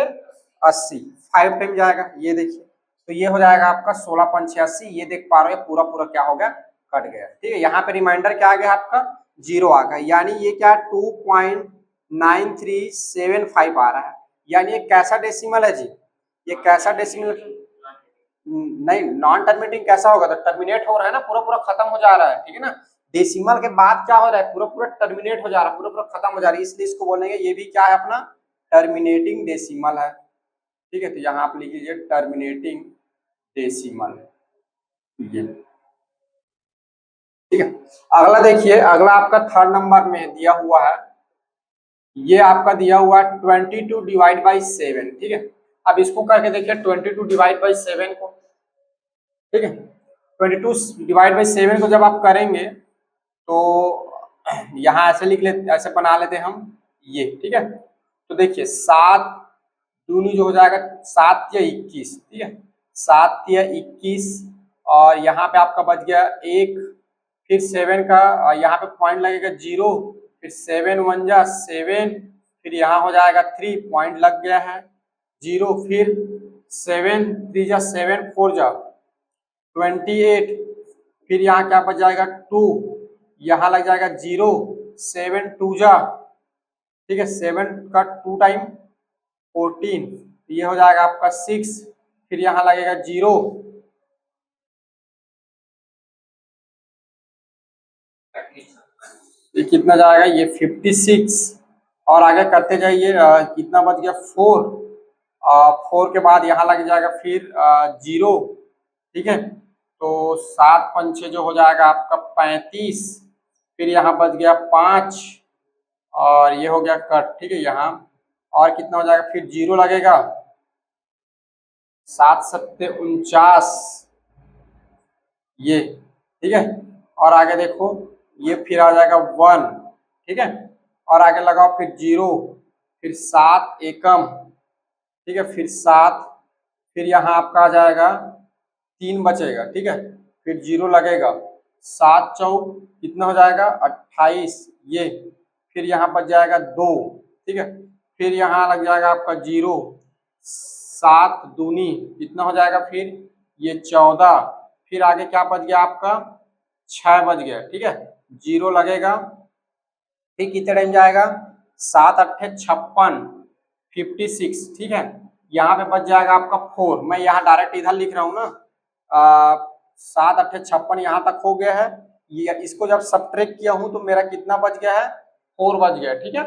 80, 5 टाइम जाएगा, ये देखिए, तो ये हो जाएगा आपका 16 पंच 80, ये देख पा रहे हो पूरा पूरा क्या हो गया, कट गया, ठीक है। यहाँ पे रिमाइंडर क्या आ गया आपका 0 आ गया, यानी ये क्या 2.9375 आ रहा है, यानी ये कैसा डेसिमल है जी, ये कैसा डेसिमल, नहीं नॉन टर्मिनेटिंग कैसा होगा, तो टर्मिनेट हो रहा है ना, पूरा पूरा खत्म हो जा रहा है, ठीक है ना, डेसिमल के बाद क्या हो रहा है, पूरा पूरा टर्मिनेट हो जा रहा है, पूरा पूरा खत्म हो जा रहा है, इसलिए इसको बोलेंगे ये भी क्या है अपना टर्मिनेटिंग डेसिमल है। ठीक है, तो यहाँ आप लिख लीजिए टर्मिनेटिंग डेसिमल, ये ठीक है। अगला देखिए, अगला आपका थर्ड नंबर में दिया हुआ है, ये आपका दिया हुआ है 22 डिवाइड बाई 7। ठीक है, अब इसको करके देखिए 22 डिवाइड बाई 7 को। ठीक है, 22 डिवाइड बाई 7 को जब आप करेंगे तो यहाँ ऐसे लिख लेते, ऐसे बना लेते हैं हम ये। ठीक है, तो देखिए 7 दूनी जो हो जाएगा 7 या 21। ठीक है, 7 या 21, और यहाँ पे आपका बच गया 1, फिर 7 का यहाँ पे पॉइंट लगेगा 0, फिर 7 1 जा 7, फिर यहाँ हो जाएगा 3 पॉइंट लग गया है 0, फिर 7 3 जा 7 4 जा 28, फिर यहाँ क्या बच जाएगा 2, यहाँ लग जाएगा 0, 7 2 जा, ठीक है 7 का 2 टाइम 14, ये हो जाएगा आपका 6, फिर यहाँ लगेगा 0, ये कितना जाएगा, ये 56, और आगे करते जाइए कितना बच गया 4, 4 के बाद यहाँ लग जाएगा फिर 0। ठीक है, तो 7 पंचे जो हो जाएगा आपका 35, फिर यहाँ बच गया 5, और ये हो गया कट। ठीक है, यहाँ और कितना हो जाएगा, फिर 0 लगेगा, 7 सत्ते 49, ये ठीक है, और आगे देखो ये फिर आ जाएगा 1। ठीक है, और आगे लगाओ फिर 0, फिर 7 एकम, ठीक है, फिर 7, फिर यहाँ आपका आ जाएगा 3 बचेगा। ठीक है, फिर 0 लगेगा, 7 चौक कितना हो जाएगा 28, ये फिर यहाँ बच जाएगा 2। ठीक है, फिर यहाँ लग जाएगा आपका 0, 7 दूनी कितना हो जाएगा फिर ये 14, फिर आगे क्या बच गया आपका 6 बच गया। ठीक है, 0 लगेगा, फिर कितने टाइम जाएगा 7 अट्ठे 56, 56। ठीक है, यहाँ पे बच जाएगा आपका 4, मैं यहाँ डायरेक्ट इधर लिख रहा हूँ ना, 7 अट्ठे 56 यहाँ तक हो गया है, ये इसको जब सब्ट्रैक्ट किया हूँ तो मेरा कितना बच गया है 4 बच गया। ठीक है,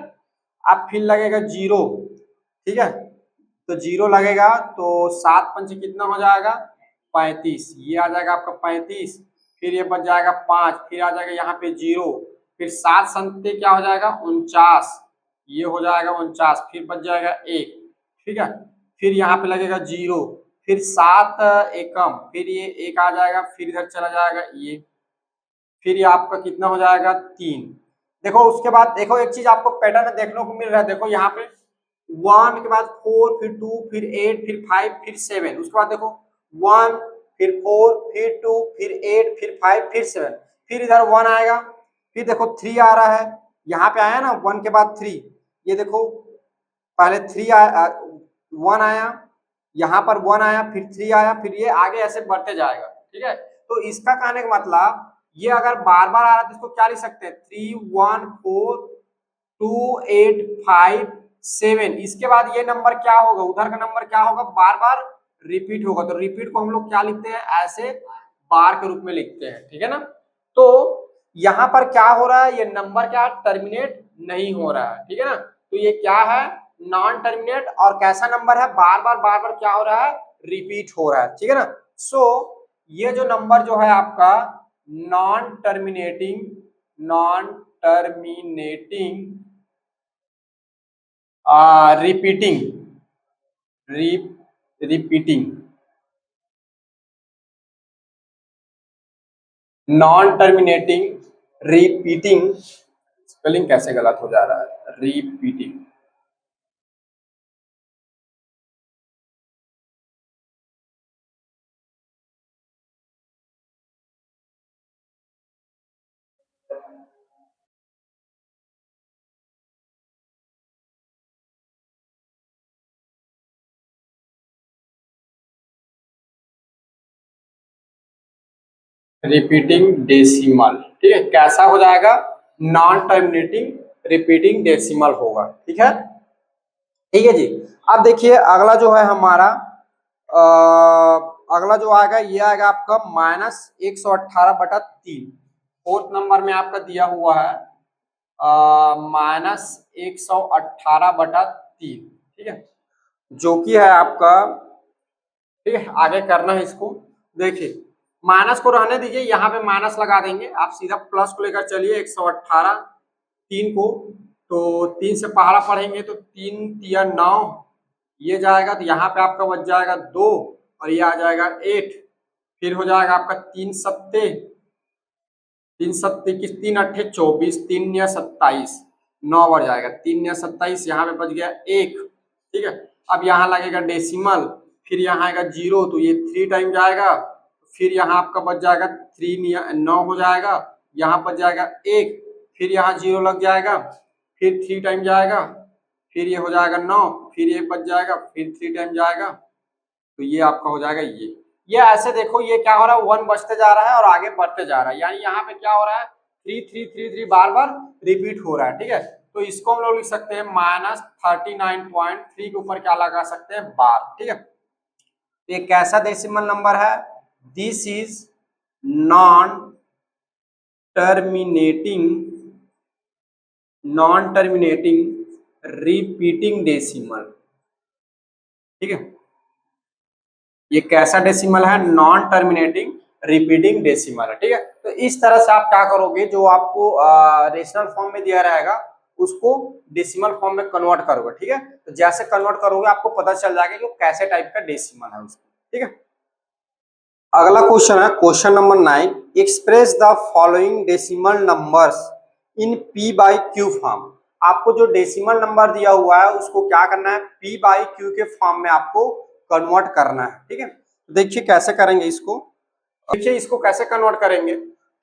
अब फिर लगेगा 0। ठीक है, तो 0 लगेगा तो 7 पंचे कितना हो जाएगा 35, ये आ जाएगा आपका 35, फिर ये बच जाएगा 5, फिर आ जाएगा यहाँ पे 0, फिर 7 संते क्या हो जाएगा 49, ये हो जाएगा 49, फिर बच जाएगा 1। ठीक है, फिर यहाँ पे लगेगा 0, फिर 7 एकम, फिर ये 1 आ जाएगा, फिर इधर चला जाएगा ये, फिर ये आपका कितना हो जाएगा 3। देखो उसके बाद देखो एक चीज आपको पैटर्न देखने को मिल रहा है, देखो यहाँ पे 1 के बाद 4, फिर 2, फिर 8, फिर 5, फिर 7, उसके बाद देखो 1, फिर 4, फिर 2, फिर 8, फिर 5, फिर 7, फिर इधर 1 आएगा, फिर देखो 3 आ रहा है, यहाँ पे आया ना 1 के बाद 3, ये देखो पहले 3 आया 1 आया, यहाँ पर 1 आया, फिर 3 आया, फिर ये आगे ऐसे बढ़ते जाएगा। ठीक है, तो इसका कहने का मतलब ये अगर बार बार आ रहा है तो इसको क्या लिख सकते हैं 3 1 4 2 8 5 7, इसके बाद ये नंबर क्या होगा, उधर का नंबर क्या होगा, बार बार रिपीट होगा, तो रिपीट को हम लोग क्या लिखते हैं ऐसे बार के रूप में लिखते हैं। ठीक है ना, तो यहाँ पर क्या हो रहा है, ये नंबर क्या टर्मिनेट नहीं हो रहा है। ठीक है ना, तो ये क्या है नॉन टर्मिनेट, और कैसा नंबर है बार बार क्या हो रहा है रिपीट हो रहा है। ठीक है ना, सो ये जो नंबर जो है आपका non terminating repeating repeating non terminating repeating, spelling कैसे गलत हो जा रहा है, रिपीटिंग रिपीटिंग डेसिमल। ठीक है, कैसा हो जाएगा नॉन टर्मिनेटिंग रिपीटिंग डेसिमल होगा। ठीक है, ठीक है जी। अब देखिए अगला जो है हमारा अगला जो आएगा ये आएगा आपका -118/3। फोर्थ नंबर में आपका दिया हुआ है -118/3, ठीक है, जो कि है आपका, ठीक है। आगे करना है इसको, देखिए माइनस को रहने दीजिए, यहाँ पे माइनस लगा देंगे, आप सीधा प्लस को लेकर चलिए 118 3 को, तो 3 से पहाड़ा पढ़ेंगे तो 3 तिया 9, ये जाएगा तो यहाँ पे आपका बच जाएगा 2 और ये आ जाएगा 8, फिर हो जाएगा आपका 3 सत्ते 21, 3 अट्ठे 24, 3 या 27, 9 बढ़ जाएगा, 3 या 27, यहाँ पे बच गया 1, ठीक है। अब यहाँ लगेगा डेसिमल, फिर यहाँ आएगा 0 तो ये 3 टाइम जाएगा, फिर यहाँ आपका बच जाएगा 3 9 हो जाएगा, यहाँ बच जाएगा 1, फिर यहाँ 0 लग जाएगा, फिर 3 टाइम जाएगा, फिर ये हो जाएगा 9, फिर ये बच जाएगा, फिर 3 टाइम जाएगा, तो ये आपका हो जाएगा ये ऐसे देखो, ये क्या हो रहा है, 1 बचते जा रहा है और आगे बढ़ते जा रहा है, यानी यहाँ पे क्या हो रहा है, 3 3 3 3 बार बार रिपीट हो रहा है, ठीक है। तो इसको हम लोग लिख सकते हैं -39.3 के ऊपर क्या लगा सकते हैं, बार, ठीक है। तो ये कैसा डेसिमल नंबर है, this is non terminating repeating decimal, ठीक है। ये कैसा डेसिमल है, नॉन टर्मिनेटिंग रिपीटिंग डेसिमल है, ठीक है। तो इस तरह से आप क्या करोगे, जो आपको रेशनल फॉर्म में दिया रहेगा उसको डेसिमल फॉर्म में कन्वर्ट करोगे, ठीक है। तो जैसे कन्वर्ट करोगे आपको पता चल जाएगा कि वो कैसे टाइप का डेसिमल है उसको, ठीक है। अगला क्वेश्चन है question number 9, express the following decimal numbers in p by q form. आपको जो डेसिमल नंबर दिया हुआ है उसको क्या करना है, p बाई q के फॉर्म में आपको कन्वर्ट करना है, ठीक है। तो देखिए कैसे करेंगे इसको, देखिए इसको कैसे कन्वर्ट करेंगे।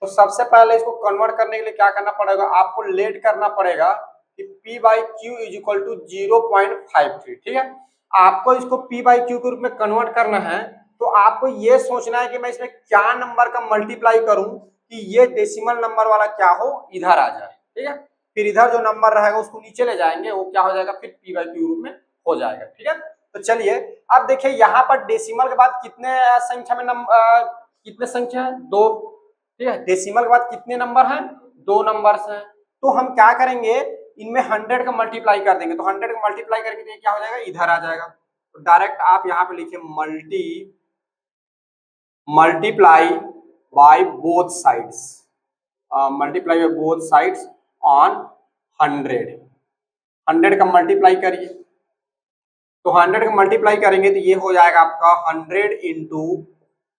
तो सबसे पहले इसको कन्वर्ट करने के लिए क्या करना पड़ेगा, आपको लेट करना पड़ेगा कि p by q is equal to 0.53, ठीक है। आपको इसको p बाई q के रूप में कन्वर्ट करना है, तो आपको ये सोचना है कि मैं इसमें क्या नंबर का मल्टीप्लाई करूं कि ये डेसिमल नंबर वाला क्या हो, इधर आ जाए, ठीक है। फिर इधर जो नंबर रहेगा उसको नीचे ले जाएंगे, वो क्या हो जाएगा, फिर p बाई q रूप में हो जाएगा, ठीक है। तो चलिए अब देखिए यहाँ पर डेसिमल के बाद कितने संख्या में कितने संख्या है, 2, ठीक है। डेसिमल के बाद कितने नंबर हैं, 2 नंबर्स हैं। तो हम क्या करेंगे, इनमें 100 का मल्टीप्लाई कर देंगे, तो 100 का मल्टीप्लाई करके क्या हो जाएगा, इधर आ जाएगा। तो डायरेक्ट आप यहाँ पे लिखिए multiply by both sides, multiply by both sides on 100 का मल्टीप्लाई करिए। तो 100 का मल्टीप्लाई करेंगे तो ये हो जाएगा आपका 100 into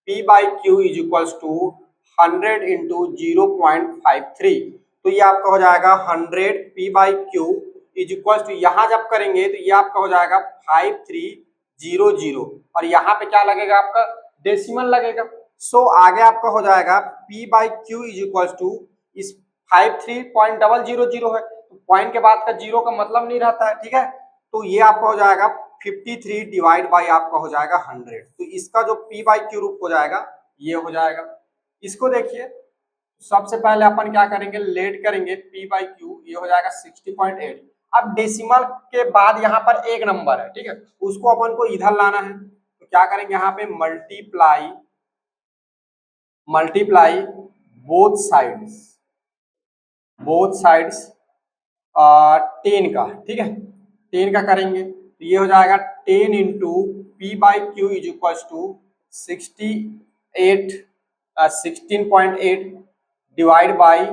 p by Q is equals to 100 into 0.53, तो ये आपका हो जाएगा 100 p by Q is equals to, यहाँ जब करेंगे तो ये आपका हो जाएगा 5300 और यहाँ पे क्या लगेगा, आपका डेसिमल लगेगा। सो आगे आपका हो जाएगा p by Q is equals to, इस 53.000 है, तो पॉइंट के बाद का जीरो का मतलब नहीं रहता है, ठीक है। तो ये आपका हो जाएगा 53 डिवाइड बाई आपका हो जाएगा 100, तो इसका जो p बाई क्यू रूप हो जाएगा ये हो जाएगा। इसको देखिए सबसे पहले अपन क्या करेंगे, लेट करेंगे p बाई क्यू, ये हो जाएगा 60.8। अब डेसिमल के बाद यहाँ पर एक नंबर है, ठीक है, उसको अपन को इधर लाना है, तो क्या करेंगे, यहाँ पे मल्टीप्लाई बोथ साइड्स 10 का, ठीक है, 10 का करेंगे तो ये हो जाएगा 10 into p by Q is equal to 16.8 divide by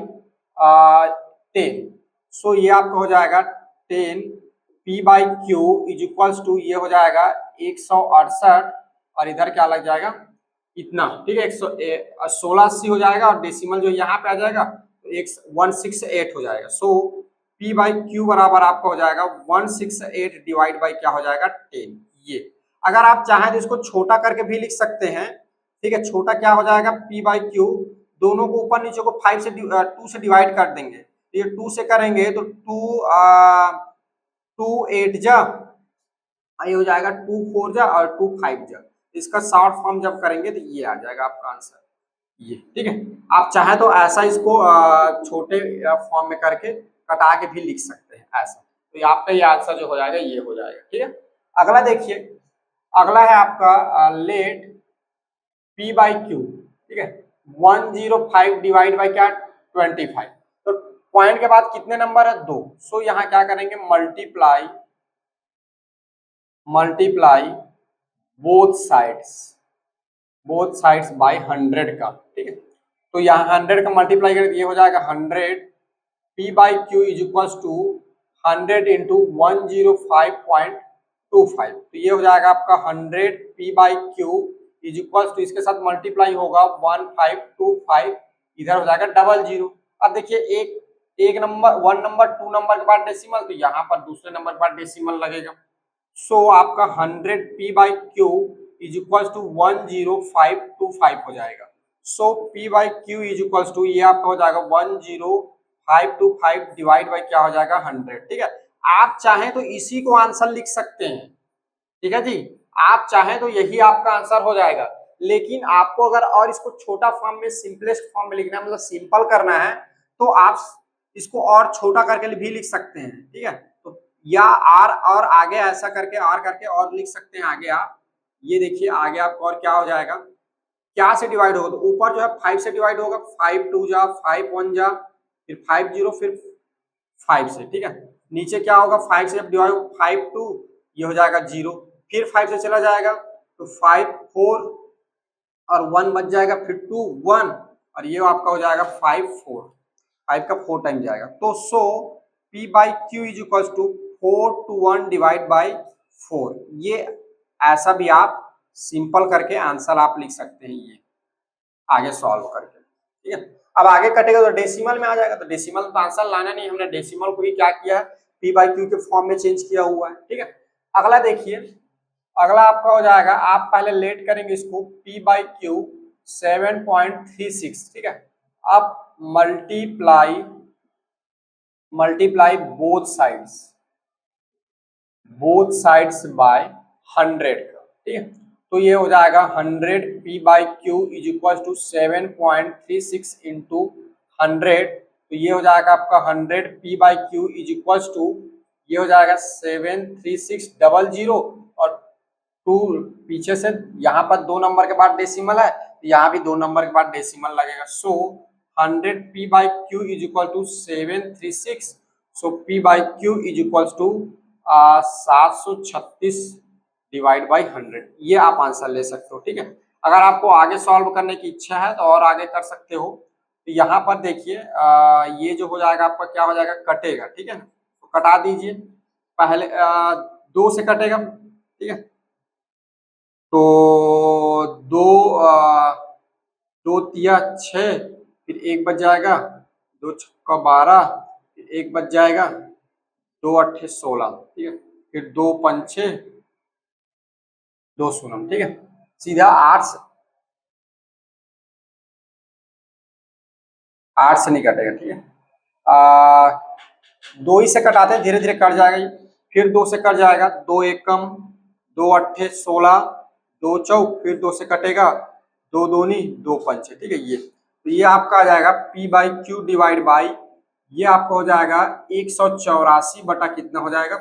10। So ये आपका हो जाएगा 10 p by Q is equal to, ये हो जाएगा 168 और इधर क्या लग जाएगा इतना, ठीक है, 1680 हो जाएगा और डेसिमल जो यहाँ पे आ जाएगा तो 168 हो जाएगा। सो p बाई क्यू बराबर आपका हो जाएगा 168 डिवाइड बाई क्या हो जाएगा 10। ये अगर आप चाहें तो इसको छोटा करके भी लिख सकते हैं, ठीक है। छोटा क्या हो जाएगा, p बाई क्यू, दोनों को ऊपर नीचे को 2 से डिवाइड कर देंगे, ये 2 से करेंगे तो 2 8 जा, ये हो जाएगा 2 4 जा और 2 5 जा। इसका शॉर्ट फॉर्म जब करेंगे तो ये आ जाएगा आपका आंसर, ये, ठीक है। आप चाहे तो ऐसा इसको छोटे फॉर्म में करके कटा के भी लिख सकते हैं ऐसा, तो आपका ये आंसर जो हो जाएगा ये हो जाएगा, ठीक है। अगला देखिए, अगला है आपका लेट p बाई क्यू, ठीक है, 105 डिवाइड बाई क्या 25। तो पॉइंट के बाद कितने नंबर है 2। सो यहाँ क्या करेंगे मल्टीप्लाई बोथ साइड्स बाय 100 का, ठीक है। तो यहाँ 100 का मल्टीप्लाई करें ये हो जाएगा 100 P by Q is equal to 100 into 105.25। तो ये हो जाएगा आपका 100 P by Q is equal to इसके साथ मल्टीप्लाई होगा 1525, इधर हो जाएगा 00। अब देखिए एक नंबर 1 नंबर 2 नंबर के बाद डेसिमल, तो यहाँ पर दूसरे नंबर के बाद डेसिमल लगेगा। सो आपका 100 P by Q is equal to 10525 हो जाएगा। So P by Q is equal to ये आपका हो जाएगा 10525 डिवाइड बाई क्या हो जाएगा 100, ठीक है। आप चाहें तो इसी को आंसर लिख सकते हैं, ठीक है जी, आप चाहें तो यही आपका आंसर हो जाएगा। लेकिन आपको अगर और इसको छोटा फॉर्म में सिंपलेस्ट फॉर्म में लिखना है, मतलब सिंपल करना है, तो आप इसको और छोटा करके भी लिख सकते हैं, ठीक है। तो या आर और आगे ऐसा करके आर करके और लिख सकते हैं आगे आप। ये देखिए आगे आपको और क्या हो जाएगा, क्या से डिवाइड होगा, तो ऊपर जो है 5 से डिवाइड होगा, 5 2 जा 5 1 जा, फिर 5 0 फिर 5 से, ठीक है। नीचे क्या होगा 5 से जब डिवाइड 5 2 ये हो जाएगा 0, फिर 5 से चला जाएगा तो 5 4 और 1 बच जाएगा, फिर 2 1 और ये आपका हो जाएगा 5 4, 5 का 4 टाइम जाएगा। तो so P by Q is equal to 4 to 1 divide by 4। ये ऐसा भी आप सिंपल करके आंसर आप लिख सकते हैं, ये आगे सॉल्व करके, ठीक है। अब आगे कटेगा तो डेसिमल में आ जाएगा, तो डेसिमल तो आंसर लाना नहीं, हमने डेसिमल को ही क्या किया है P बाई क्यू के फॉर्म में चेंज किया हुआ है, ठीक है। अगला देखिए, अगला आपका हो जाएगा, आप पहले लेट करेंगे इसको P बाई क्यू 7.36, ठीक है। अब मल्टीप्लाई बोथ साइड्स बाय 100 का, ठीक है। तो ये हो जाएगा 100 P by Q is equal to 7.36 into 100। तो ये हो जाएगा आपका 100 P by Q is equal to ये हो जाएगा 73600 और 2 पीछे से, यहाँ पर 2 नंबर के बाद डेसिमल है, तो यहाँ भी 2 नंबर के बाद डेसिमल लगेगा। So 100 P by Q is equal to 736, so P by Q is equal to 736 divide by 100, ये आप आंसर ले सकते हो, ठीक है। अगर आपको आगे सॉल्व करने की इच्छा है तो और आगे कर सकते हो। तो यहाँ पर देखिए ये जो हो जाएगा आपका क्या हो जाएगा, कटेगा, ठीक है ना। तो कटा दीजिए, पहले 2 से कटेगा, ठीक है। तो 2 तिया 6, फिर 1 बच जाएगा, 2 छक्का 12, फिर 1 बच जाएगा, 2 अट्ठे 16, ठीक है। फिर 2 पंचे 2 शून्य, ठीक है। सीधा 8 से नहीं कटेगा, ठीक है। 2 ही से कटाते हैं, धीरे धीरे कट जाएगा ये। फिर 2 से कट जाएगा, 2 एकम 2 अट्ठे 16, 2 चौक, फिर 2 से कटेगा, 2 दूनी 2 पंचे, ठीक है। ये तो ये आपका आ जाएगा P by Q divide by, ये आपका हो जाएगा 184 बटा कितना हो जाएगा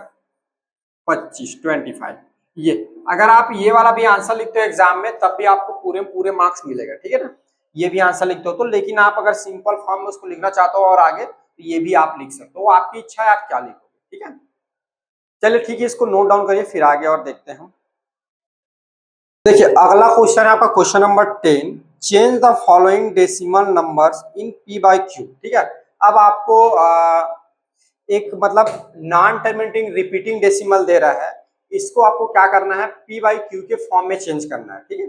25। ये अगर आप ये वाला भी आंसर लिखते हो एग्जाम में तब भी आपको पूरे मार्क्स मिलेगा, ठीक है ना। ये भी आंसर लिखते हो तो, लेकिन आप अगर सिंपल फॉर्म में उसको लिखना चाहते हो और आगे, तो ये भी आप लिख सकते हो, आपकी इच्छा है आप क्या लिखोगे, ठीक है। चलिए ठीक है, इसको नोट डाउन करिए, फिर आगे और देखते हैं। देखिए अगला क्वेश्चन है आपका question number 10, change the following decimal numbers in P by Q, ठीक है। अब आपको एक मतलब नॉन टर्मिनेटिंग रिपीटिंग डेसिमल दे रहा है, इसको आपको क्या करना है P बाई क्यू के फॉर्म में चेंज करना है, ठीक है।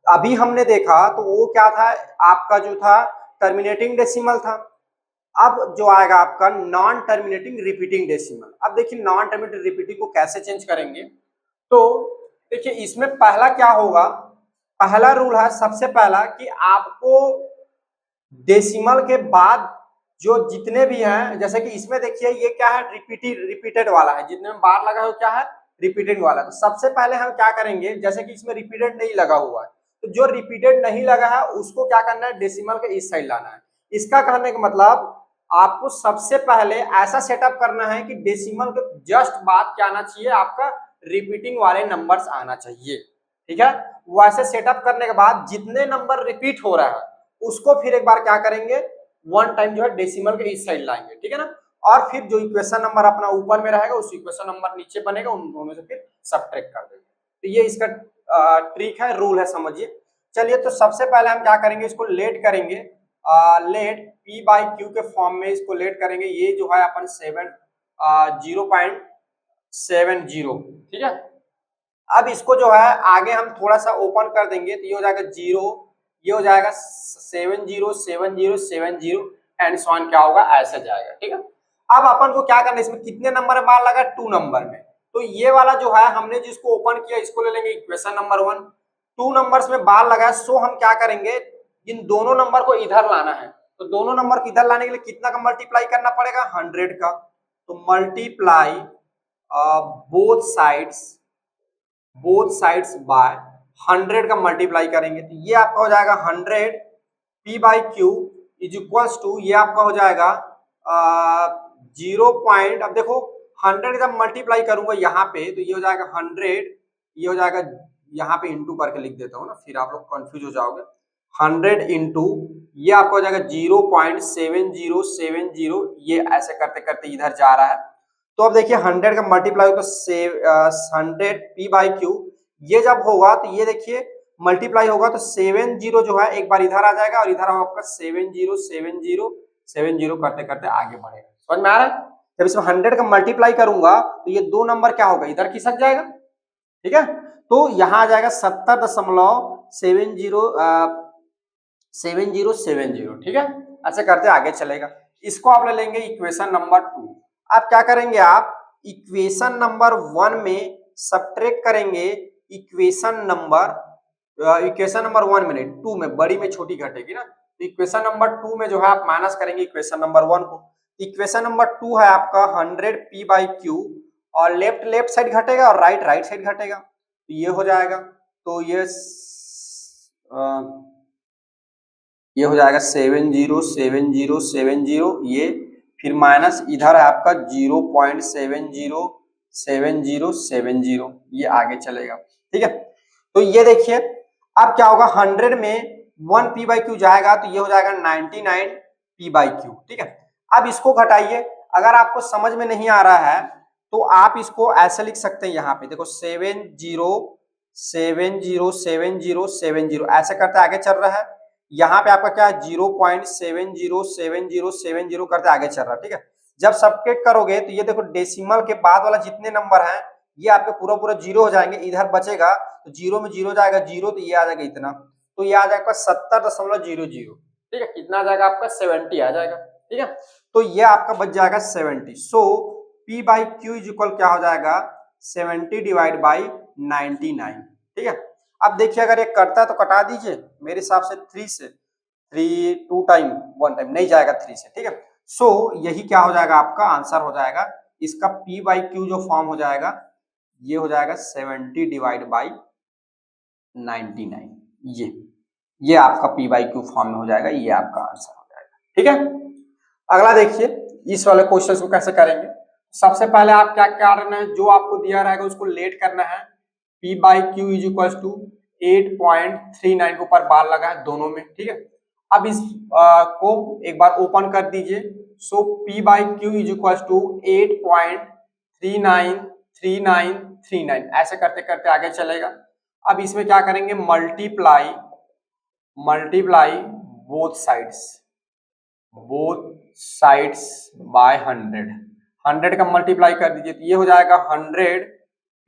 अभी हमने देखा तो वो क्या था, आपका जो था टर्मिनेटिंग डेसिमल था। अब जो आएगा आपका नॉन टर्मिनेटिंग रिपीटिंग डेसिमल। अब देखिए नॉन टर्मिनेटिंग रिपीटिंग को कैसे चेंज करेंगे, तो देखिए इसमें पहला क्या होगा, पहला रूल है सबसे पहला कि आपको डेसिमल के बाद जो जितने भी हैं, जैसे कि इसमें देखिए ये क्या है रिपीटेड वाला है, जितने में बार लगा है वो क्या है रिपीटेड वाला। तो सबसे पहले हम क्या करेंगे, जैसे कि इसमें रिपीटेड नहीं लगा हुआ है, तो जो रिपीटेड नहीं लगा है उसको क्या करना है डेसिमल के इस साइड लाना है। इसका कहने का मतलब आपको सबसे पहले ऐसा सेटअप करना है कि डेसिमल के जस्ट बाद क्या आना चाहिए, आपका रिपीटिंग वाले नंबर्स आना चाहिए, ठीक है। वैसे सेटअप करने के बाद जितने नंबर रिपीट हो रहा है उसको फिर एक बार क्या करेंगे 1 टाइम जो है डेसिमल के इस साइड लाएंगे, ठीक है ना। और फिर जो इक्वेशन नंबर अपना ऊपर में रहेगा उस इक्वेशन नंबर नीचे बनेगा, उन दोनों से फिर सब्ट्रैक्ट कर देंगे। तो ये इसका ट्रिक है, रूल है, समझिए। चलिए तो सबसे पहले हम क्या करेंगे, इसको लेट करेंगे, लेट p बाई क्यू के फॉर्म में इसको लेट करेंगे। ये जो है अपन 0.70, ठीक है। अब इसको जो है आगे हम थोड़ा सा ओपन कर देंगे, तो ये हो जाएगा 0, ये हो जाएगा 70 एंड सो ऑन, क्या होगा, ऐसे जाएगा, ठीक है। अब अपन को क्या करना है, इसमें कितने नंबर में बार लगा, 2 नंबर में। तो ये वाला जो है हमने जिसको ओपन किया इसको ले लेंगे इक्वेशन नंबर 1। 2 नंबर्स में बार लगा है, सो हम क्या करेंगे, इन दोनों नंबर को इधर लाना है। तो दोनों नंबर को इधर लाने के लिए कितना का मल्टीप्लाई करना पड़ेगा, 100 का। तो मल्टीप्लाई बोथ साइड्स बाय 100 का मल्टीप्लाई करेंगे, तो ये आपका हो जाएगा 100 p by Q is equals to, ये आपका हो जाएगा 0 पॉइंट, अब देखो 100 जब मल्टीप्लाई करूंगा यहाँ पे तो ये हो जाएगा 100, ये हो जाएगा, यहाँ पे इंटू करके लिख देता हूँ ना, फिर आप लोग कंफ्यूज हो जाओगे। 100 इंटू ये आपका हो जाएगा 0.7070, ये ऐसे करते करते इधर जा रहा है। तो अब देखिए 100 का मल्टीप्लाई होगा 100 p बाई क्यू, ये जब होगा तो ये देखिए मल्टीप्लाई होगा तो 70 जो है एक बार इधर आ जाएगा और इधर आपका 70 करते करते आगे बढ़ेगा। समझ में आ रहा है। जब इसमें 100 का मल्टीप्लाई करूंगा तो ये 2 नंबर क्या होगा, इधर खिसक जाएगा, ठीक है। तो यहां आ जाएगा 70.7070, ठीक है। ऐसे करते आगे चलेगा। इसको आप ले लेंगे इक्वेशन नंबर 2। अब क्या करेंगे, आप इक्वेशन नंबर 1 में सब्ट्रैक्ट करेंगे इक्वेशन नंबर 1 में नहीं, 2 में, बड़ी में छोटी घटेगी ना। तो इक्वेशन नंबर 2 में जो है आप माइनस करेंगे इक्वेशन नंबर 1 को। इक्वेशन नंबर 2 है आपका 100 p बाई क्यू, और लेफ्ट साइड घटेगा और राइट साइड घटेगा, तो ये हो जाएगा। तो ये हो जाएगा 70 ये, फिर माइनस इधर है आपका 0.7070, ये आगे चलेगा, ठीक है। तो ये देखिए अब क्या होगा, 100 में 1 p बाई क्यू जाएगा तो ये हो जाएगा 99 p बाई क्यू, ठीक है। अब इसको घटाइए, अगर आपको समझ में नहीं आ रहा है तो आप इसको ऐसे लिख सकते हैं, यहाँ पे देखो 70 ऐसे करते आगे चल रहा है। यहाँ पे आपका क्या है 0.707070 करते आगे चल रहा है, ठीक है। जब सब्ट्रैक्ट करोगे तो ये देखो डेसिमल के बाद वाला जितने नंबर हैं ये आपके पूरा जीरो हो जाएंगे, इधर बचेगा तो 0 में 0 जाएगा 0, तो ये आ जाएगा इतना, तो ये आ जाएगा 70.00, ठीक है। कितना आ जाएगा आपका 70 आ जाएगा, ठीक है। तो ये आपका बच जाएगा 70। सो p by Q is equal क्या हो जाएगा 70 डिवाइड बाई 99, ठीक है। अब देखिए अगर ये कटता है तो कटा दीजिए, मेरे हिसाब से 3 से 3 2 टाइम 1 टाइम नहीं जाएगा 3 से, ठीक है। सो यही क्या हो जाएगा आपका आंसर हो जाएगा इसका p बाई क्यू जो फॉर्म हो जाएगा ये हो जाएगा 70 डिवाइड बाई 99, ये आपका p बाई क्यू फॉर्म में हो जाएगा, ये आपका आंसर हो जाएगा, ठीक है। अगला देखिए इस वाले क्वेश्चन को कैसे करेंगे। सबसे पहले आप क्या करना है, जो आपको दिया रहेगा उसको लेट करना है। p by Q is equal to 8.39 के ऊपर बार लगा है दोनों में, ठीक है। अब इस को एक बार ओपन कर दीजिए। So p by Q is equal to 8.393939 ऐसे करते करते आगे चलेगा। अब इसमें क्या करेंगे, मल्टीप्लाई बोथ साइड्स बाय 100 का मल्टीप्लाई कर दीजिए, तो ये हो जाएगा 100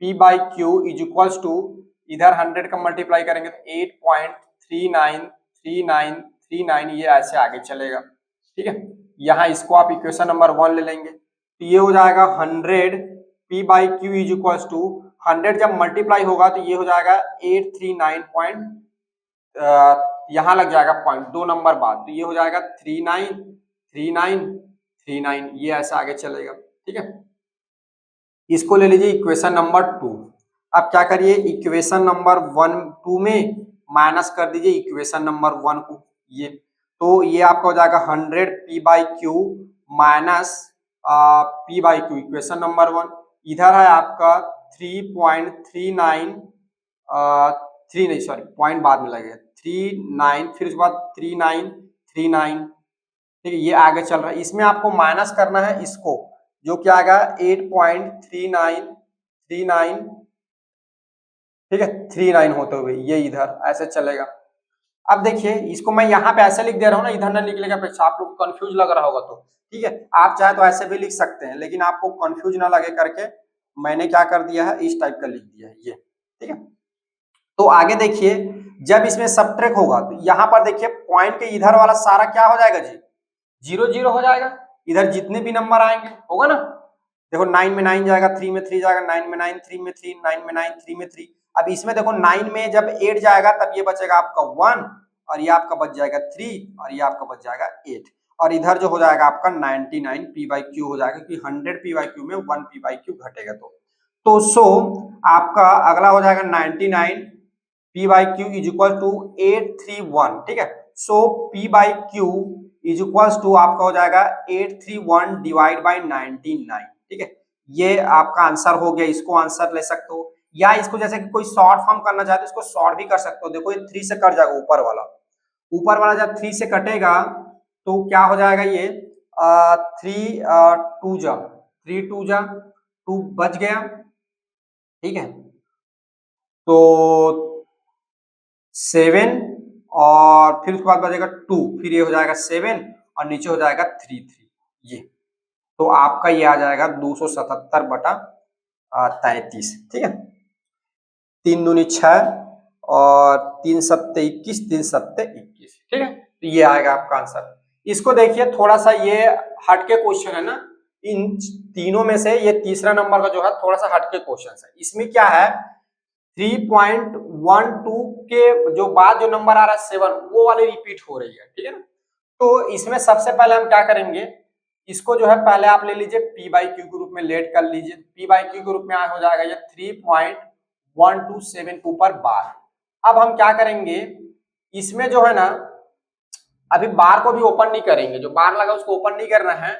p by Q is equals to, इधर 100 का मल्टीप्लाई करेंगे तो 8.393939, ये ऐसे आगे चलेगा, ठीक है। यहाँ इसको आप इक्वेशन नंबर 1 ले लेंगे, तो ये हो जाएगा 100 p by Q is equals to, 100 जब मल्टीप्लाई होगा तो ये हो जाएगा 839 यहाँ लग जाएगा पॉइंट 2 नंबर बाद, तो ये हो जाएगा 393939, ये ऐसा आगे चलेगा, ठीक है। इसको ले लीजिए इक्वेशन नंबर 2। अब क्या करिए, इक्वेशन नंबर 2 में माइनस कर दीजिए इक्वेशन नंबर 1 को, ये तो ये आपका हो जाएगा 100 p by Q minus p by Q equation number 1, इधर है आपका 3.39 3 नहीं सॉरी पॉइंट बाद में लगेगा 39, फिर उसके बाद 3939 ठीक है, ये आगे चल रहा है। इसमें आपको माइनस करना है इसको, जो क्या आएगा 8.3939, ठीक है 39 होते हुए ये इधर ऐसे चलेगा। अब देखिए इसको मैं यहाँ पे ऐसे लिख दे रहा हूँ ना, इधर ना लिखने का अपेक्षा, आप लोग कंफ्यूज लग रहा होगा तो ठीक है, आप चाहे तो ऐसे भी लिख सकते हैं, लेकिन आपको कंफ्यूज ना लगे करके मैंने क्या कर दिया है, इस टाइप का लिख दिया है ये, ठीक है। तो आगे देखिए, जब इसमें सबट्रैक्ट होगा तो यहाँ पर देखिए पॉइंट के इधर वाला सारा क्या हो जाएगा जी, 0 0 हो जाएगा। इधर जितने भी नंबर आएंगे होगा ना, देखो 9 में 9 जाएगा, 3 में 3 जाएगा, 9 में 9, 3 में 3, 9 में 9, 3 में 3। अब इसमें देखो 9 में जब 8 जाएगा तब ये बचेगा आपका 1, और ये आपका बच जाएगा 3, और ये आपका बच जाएगा 8, और इधर जो हो जाएगा आपका 99 p/q हो जाएगा, क्योंकि 100 p/q में 1 p/q घटेगा। तो सो आपका अगला हो जाएगा 99 p/q इज इक्वल टू 831, ठीक है। सो p/q इज इक्वल टू आपका हो जाएगा 831 डिवाइड बाई 99, ठीक है। ये आपका आंसर हो गया, इसको आंसर ले सकते हो, या इसको जैसे कि कोई शॉर्ट फॉर्म करना चाहते हो इसको शॉर्ट भी कर सकते हो। देखो ये 3 से कट जाएगा, ऊपर वाला जब 3 से कटेगा तो क्या हो जाएगा, ये 3 2 जा 2 बच गया, ठीक है। तो 7 और फिर उसके बाद बचेगा 2, फिर ये हो जाएगा 7 और नीचे हो जाएगा 3 ये, तो आपका ये आ जाएगा 277/33, ठीक है। 3 दूनी 6 और 3 सत्ते 21, 3 सत्ते 21, ठीक है। तो ये आएगा आपका आंसर। इसको देखिए थोड़ा सा ये हटके क्वेश्चन है ना, इन तीनों में से ये तीसरा नंबर का जो है थोड़ा सा हटके क्वेश्चन है। इसमें क्या है, 3.12 के जो बाद जो नंबर आ रहा है 7, वो वाले रिपीट हो रही है, ठीक है ना। तो इसमें सबसे पहले हम क्या करेंगे, इसको जो है पहले आप ले लीजिए p/q के रूप में लेट कर लीजिए, p/q के रूप में हो जाएगा ये 3.127 के ऊपर बार। अब हम क्या करेंगे, इसमें जो है ना अभी बार को भी ओपन नहीं करेंगे, जो बार लगा उसको ओपन नहीं करना है,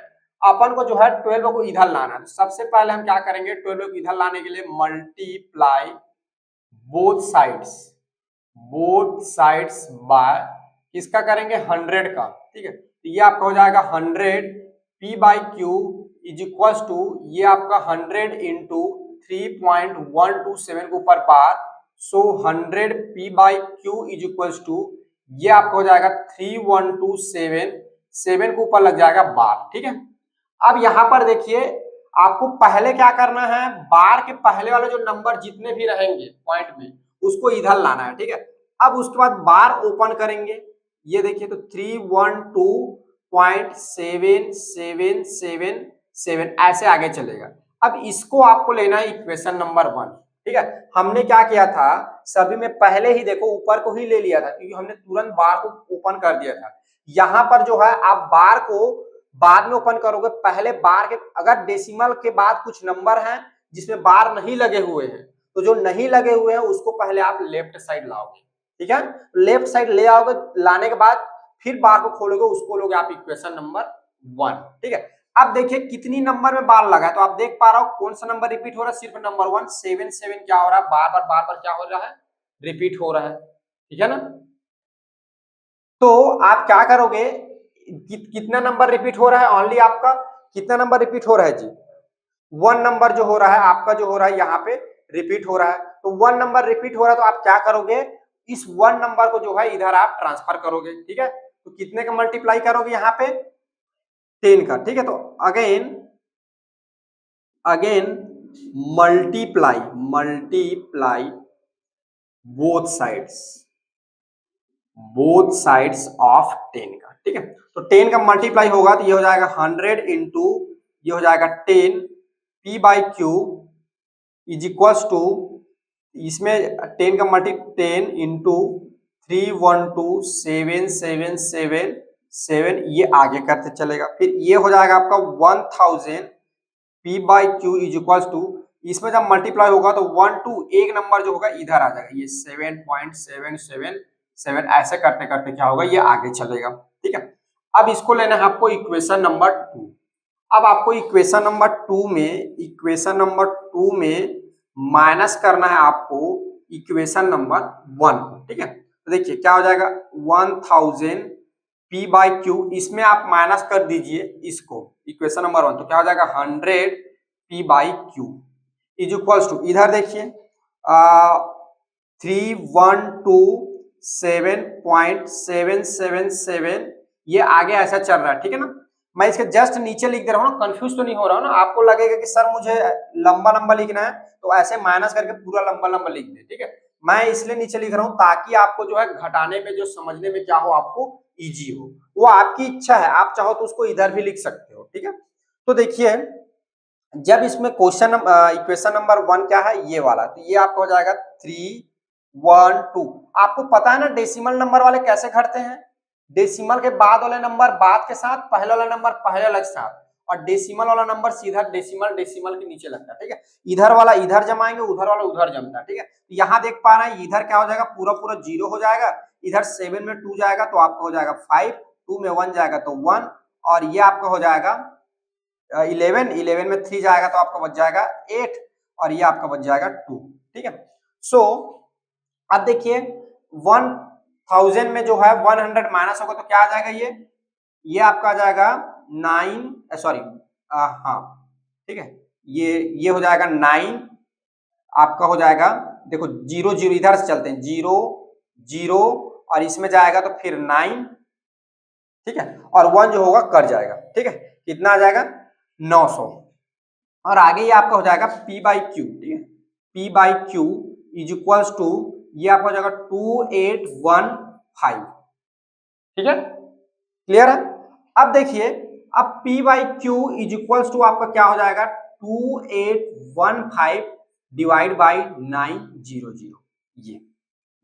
अपन को जो है 12 को इधर लाना है। तो सबसे पहले हम क्या करेंगे, 12 को इधर लाने के लिए मल्टीप्लाई बोथ साइड्स बाय किसका करेंगे, 100 का, ठीक है। तो ये आपका हो जाएगा 100 p/q इज इक्वल टू ये आपका 100 इंटू 3.127 के ऊपर बार, सो 100 p/q इज इक्वल टू ये आपका हो जाएगा 3127, 7 के ऊपर लग जाएगा बार, ठीक है। अब यहां पर देखिए आपको पहले क्या करना है, बार के पहले वाले जो नंबर जितने भी रहेंगे पॉइंट में उसको इधर लाना है, ठीक है। अब उसके बाद बार ओपन करेंगे, ये देखिए तो 312.7777 ऐसे आगे चलेगा। अब इसको आपको लेना है इक्वेशन नंबर 1, ठीक है। हमने क्या किया था, सभी में पहले ही देखो ऊपर को ही ले लिया था, क्योंकि हमने तुरंत बार को ओपन कर दिया था। यहां पर जो है आप बार को बाद में ओपन करोगे, पहले बार के अगर डेसिमल के बाद कुछ नंबर हैं जिसमें बार नहीं लगे हुए हैं, तो जो नहीं लगे हुए हैं उसको पहले आप लेफ्ट साइड लाओगे, ठीक है। लेफ्ट साइड ले आओगे, लाने के बाद फिर बार को खोलोगे, उसको लोगे आप इक्वेशन नंबर 1, ठीक है। अब देखिए कितनी नंबर में बार लगा है, तो आप देख पा रहे हो कौन सा नंबर रिपीट हो रहा है, सिर्फ नंबर 1 7 7 क्या हो रहा है, बार बार क्या हो रहा है, रिपीट हो रहा है, ठीक है ना। तो आप क्या करोगे, कितना नंबर रिपीट हो रहा है, ओनली आपका कितना नंबर रिपीट हो रहा है जी, 1 नंबर जो हो रहा है आपका, जो हो रहा है यहाँ पे रिपीट हो रहा है। तो 1 नंबर रिपीट हो रहा है, तो आप क्या करोगे, इस 1 नंबर को जो है इधर आप ट्रांसफर करोगे, ठीक है। तो कितने का मल्टीप्लाई करोगे यहाँ पे, 10 का, ठीक है। तो again multiply both sides of 10 का, ठीक है। तो 10 का मल्टीप्लाई होगा तो ये हो जाएगा 100 इंटू ये हो जाएगा 10 p/q इज इक्वल टू, इसमें 10 का मल्टी 10 इंटू 3127777 ये आगे करते चलेगा, फिर ये हो जाएगा आपका 1000 p/q इज इक्वल टू, इसमें जब मल्टीप्लाई होगा तो 1 2 एक नंबर जो होगा इधर आ जाएगा, ये 7.777 ऐसे करते करते क्या होगा, ये आगे चलेगा, ठीक है। अब इसको लेना है आपको इक्वेशन नंबर 2। अब आपको इक्वेशन नंबर 2 में माइनस करना है आपको इक्वेशन नंबर 1, ठीक है। तो देखिए क्या हो जाएगा, 1000 P बाई क्यू, इसमें आप माइनस कर दीजिए इसको, इक्वेशन नंबर 1, तो क्या हो जाएगा 100 P by Q is equals to, इधर देखिए 3127.777, ये आगे ऐसा चल रहा है, ठीक है ना। मैं इसके जस्ट नीचे लिख दे रहा हूँ ना, कंफ्यूज तो नहीं हो रहा हूँ ना, आपको लगेगा कि सर मुझे लंबा लंबा लिखना है तो ऐसे माइनस करके पूरा लंबा लंबा लिख दे, ठीक है। मैं इसलिए नीचे लिख रहा हूँ ताकि आपको जो है घटाने में जो समझने में क्या हो, आपको इजी हो, वो आपकी इच्छा है, आप चाहो तो उसको इधर भी लिख सकते हो, ठीक है। तो देखिए जब इसमें क्वेश्चन इक्वेशन नंबर 1 क्या है, ये वाला, तो ये आपका हो जाएगा 312। आपको पता है ना डेसिमल नंबर वाले कैसे घटते हैं, डेसिमल के बाद वाले नंबर बाद के साथ, पहले वाला नंबर पहले वाले के साथ, और डेसिमल वाला नंबर सीधा डेसिमल डेसिमल के नीचे लगता है, ठीक है। इधर वाला इधर जमाएंगे, उधर वाला उधर जमता है, ठीक है। यहाँ देख पा रहे हैं इधर क्या हो जाएगा, पूरा पूरा 0 हो जाएगा, इधर 7 में 2 जाएगा तो आपका हो जाएगा 5, 2 में 1 जाएगा तो 1, और ये आपका हो जाएगा 11 में 3 जाएगा तो आपका बच जाएगा 8, और ये आपका बच जाएगा 2, ठीक है। सो अब देखिए 1000 में जो है 100 माइनस होगा तो क्या आ जाएगा, ये आपका आ जाएगा 9, सॉरी हाँ ठीक है, ये हो जाएगा 9, आपका हो जाएगा, देखो 0 0 इधर से चलते हैं, 0 0 और इसमें जाएगा तो फिर 9, ठीक है, और 1 जो होगा कट जाएगा, ठीक है, कितना आ जाएगा 900, और आगे ये आपका हो जाएगा P बाई क्यू, ठीक है, P by Q is equals to, ये आपका हो जाएगा 2815, ठीक है, क्लियर है। अब देखिए अब P by Q is equals to आपका क्या हो जाएगा 2815 डिवाइड बाई 900,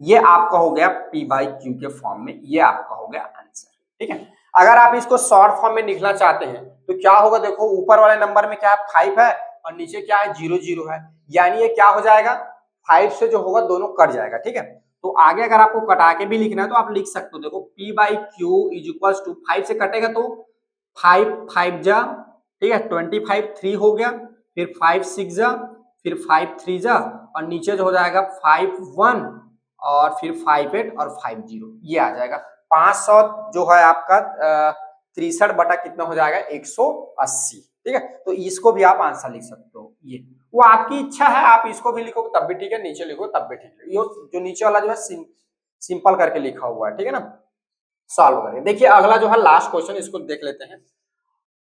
ये आपका हो गया P बाई क्यू के फॉर्म में, ये आपका हो गया आंसर, ठीक है। अगर आप इसको शॉर्ट फॉर्म में लिखना चाहते हैं तो क्या होगा, देखो ऊपर वाले नंबर में क्या है 5 है और नीचे क्या है 0 0 है, यानी ये क्या हो जाएगा 5 से जो होगा दोनों कट जाएगा, ठीक है। तो आगे अगर आपको कटा के भी लिखना है तो आप लिख सकते हो, देखो P by Q is equal to 5 से कटेगा तो 5 5 जा, ठीक है, 25 3 हो गया, फिर 5 6 जा, फिर 5 3 जा, और नीचे जो हो जाएगा 5 1 और फिर 5 8 और 5 0, ये आ जाएगा 500 जो है आपका 63 बटा कितना हो जाएगा 180, ठीक है। तो इसको भी आप आंसर लिख सकते हो, ये वो आपकी इच्छा है, आप इसको भी लिखो तब भी ठीक है, नीचे लिखो तब भी ठीक है, ये जो नीचे वाला जो है सिंपल करके लिखा हुआ है, ठीक है ना, सॉल्व करेंगे। देखिए अगला जो है लास्ट क्वेश्चन, इसको देख लेते हैं।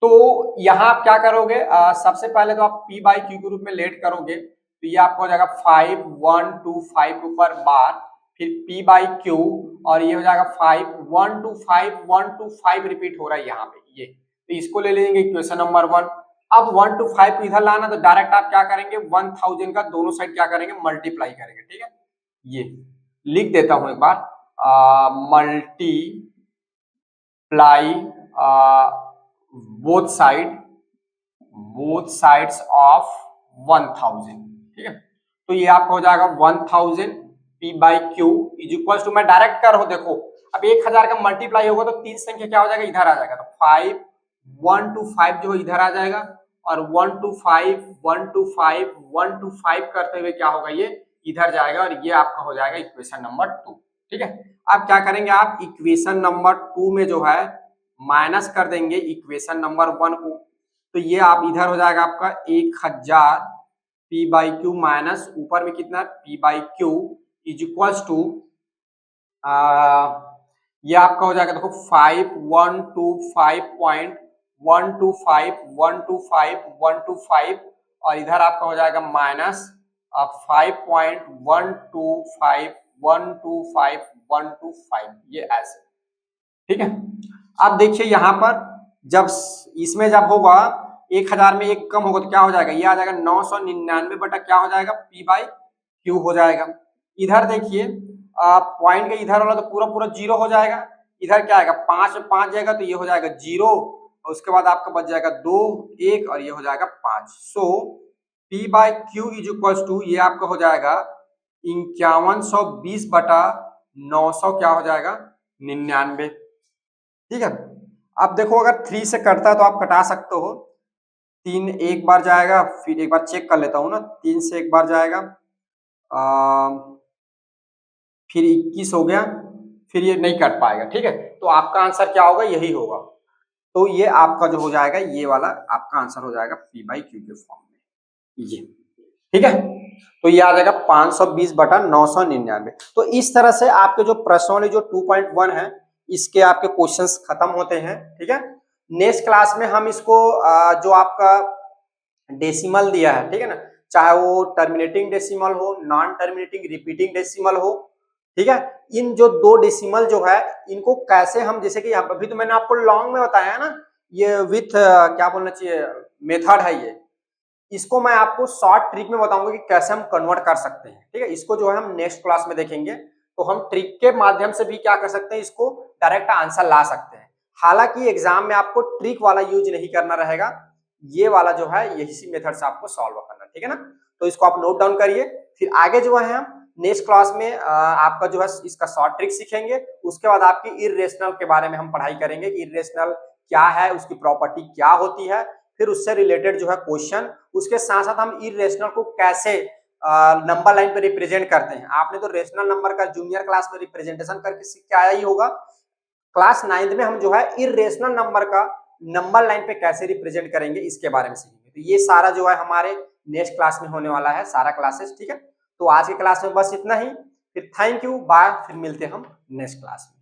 तो यहाँ आप क्या करोगे, सबसे पहले तो आप P बाई क्यू के रूप में लेट करोगे, तो ये आपको हो जाएगा 5 1 2 5 के ऊपर बार, फिर P बाई क्यू, और ये हो जाएगा 5 1 2 5 1 2 5 रिपीट हो रहा है यहाँ पे, ये तो इसको ले लेंगे इक्वेशन नंबर 1। अब 1 2 5 को इधर लाना, तो डायरेक्ट आप क्या करेंगे 1000 का दोनों साइड क्या करेंगे मल्टीप्लाई करेंगे, ठीक है। ये लिख देता हूं एक बार, मल्टीप्लाई बोथ साइड्स ऑफ 1000, ठीक है। तो ये आपका हो जाएगा 1000 P by Q is equal to, मैं डायरेक्ट कर रहा हूं, देखो अब 1000 का मल्टीप्लाई होगा तो 3 संख्या क्या हो जाएगा इधर आ जाएगा, तो 5 1 2 5 जो इधर आ जाएगा, और 1 2 5 1 2 5 1 2 5 करते हुए क्या होगा ये इधर जाएगा, और ये आपका हो जाएगा इक्वेशन नंबर 2, ठीक है। अब क्या करेंगे आप इक्वेशन नंबर 2 में जो है माइनस कर देंगे इक्वेशन नंबर 1 को, तो ये आप इधर हो जाएगा आपका 1000 P बाई क्यू माइनस ऊपर में कितना P by Q is equals to, ये आपका हो जाएगा देखो 5125.125 और इधर आपका हो जाएगा माइनस 5.125, ये ऐसे, ठीक है। अब देखिए यहाँ पर जब इसमें जब होगा 1000 में एक कम होगा तो क्या हो जाएगा, ये आ जाएगा 999 बटा क्या हो जाएगा P बाई क्यू हो जाएगा। इधर देखिए पॉइंट के इधर वाला तो पूरा पूरा 0 हो जाएगा, इधर क्या आएगा 5 में 5 जाएगा तो ये हो जाएगा 0, और उसके बाद आपका बच जाएगा 2 1 और ये हो जाएगा 5। So P by Q is equal to, ये आपका हो जाएगा 5120 बटा 900 क्या हो जाएगा 99, ठीक है। अब देखो अगर 3 से कटता है तो आप कटा सकते हो, 3 एक बार जाएगा, फिर एक बार चेक कर लेता हूं ना, 3 से एक बार जाएगा, फिर 21 हो गया, फिर ये नहीं कट पाएगा, ठीक है। तो आपका आंसर क्या होगा, यही होगा। तो ये आपका जो हो जाएगा, ये वाला आपका आंसर हो जाएगा P/Q के फॉर्म में, ये ठीक है। तो ये आ जाएगा 520/999। तो इस तरह से आपके जो प्रश्न वाले जो 2.1 है इसके आपके क्वेश्चंस खत्म होते हैं, ठीक है। नेक्स्ट क्लास में हम इसको जो आपका डेसिमल दिया है, ठीक है ना, चाहे वो टर्मिनेटिंग डेसिमल हो, नॉन टर्मिनेटिंग रिपीटिंग डेसिमल हो, ठीक है, इन जो दो डेसिमल जो है इनको कैसे हम, जैसे कि अभी तो मैंने आपको लॉन्ग में बताया है ना, ये विथ क्या बोलना चाहिए, मेथड है ये, इसको मैं आपको शॉर्ट ट्रिक में बताऊंगा कि कैसे हम कन्वर्ट कर सकते हैं, ठीक है। इसको जो है हम नेक्स्ट क्लास में देखेंगे। तो हम ट्रिक के माध्यम से भी क्या कर सकते हैं, इसको डायरेक्ट आंसर ला सकते हैं। हालांकि एग्जाम में आपको ट्रिक वाला यूज नहीं करना रहेगा, ये वाला जो है इसी मेथड से आपको सॉल्व करना, ठीक है ना। तो इसको आप नोट डाउन करिए, फिर आगे जो है हम नेक्स्ट क्लास में आपका जो है इसका शॉर्ट ट्रिक सीखेंगे। उसके बाद आपकी इर्रेशनल के बारे में हम पढ़ाई करेंगे कि इर्रेशनल क्या है, उसकी प्रॉपर्टी क्या होती है, फिर उससे रिलेटेड जो है क्वेश्चन, उसके साथ साथ हम इरेशनल को कैसे नंबर लाइन पे रिप्रेजेंट करते हैं। आपने तो रेशनल नंबर का जूनियर क्लास में रिप्रेजेंटेशन करके सीख के आया ही होगा। क्लास 9th में हम जो है इरेशनल नंबर का नंबर लाइन पे कैसे रिप्रेजेंट करेंगे इसके बारे में सीखेंगे। तो ये सारा जो है हमारे नेक्स्ट क्लास में होने वाला है, सारा क्लासेस, ठीक है। तो आज के क्लास में बस इतना ही, फिर थैंक यू, बाय, फिर मिलते हैं हम नेक्स्ट क्लास में।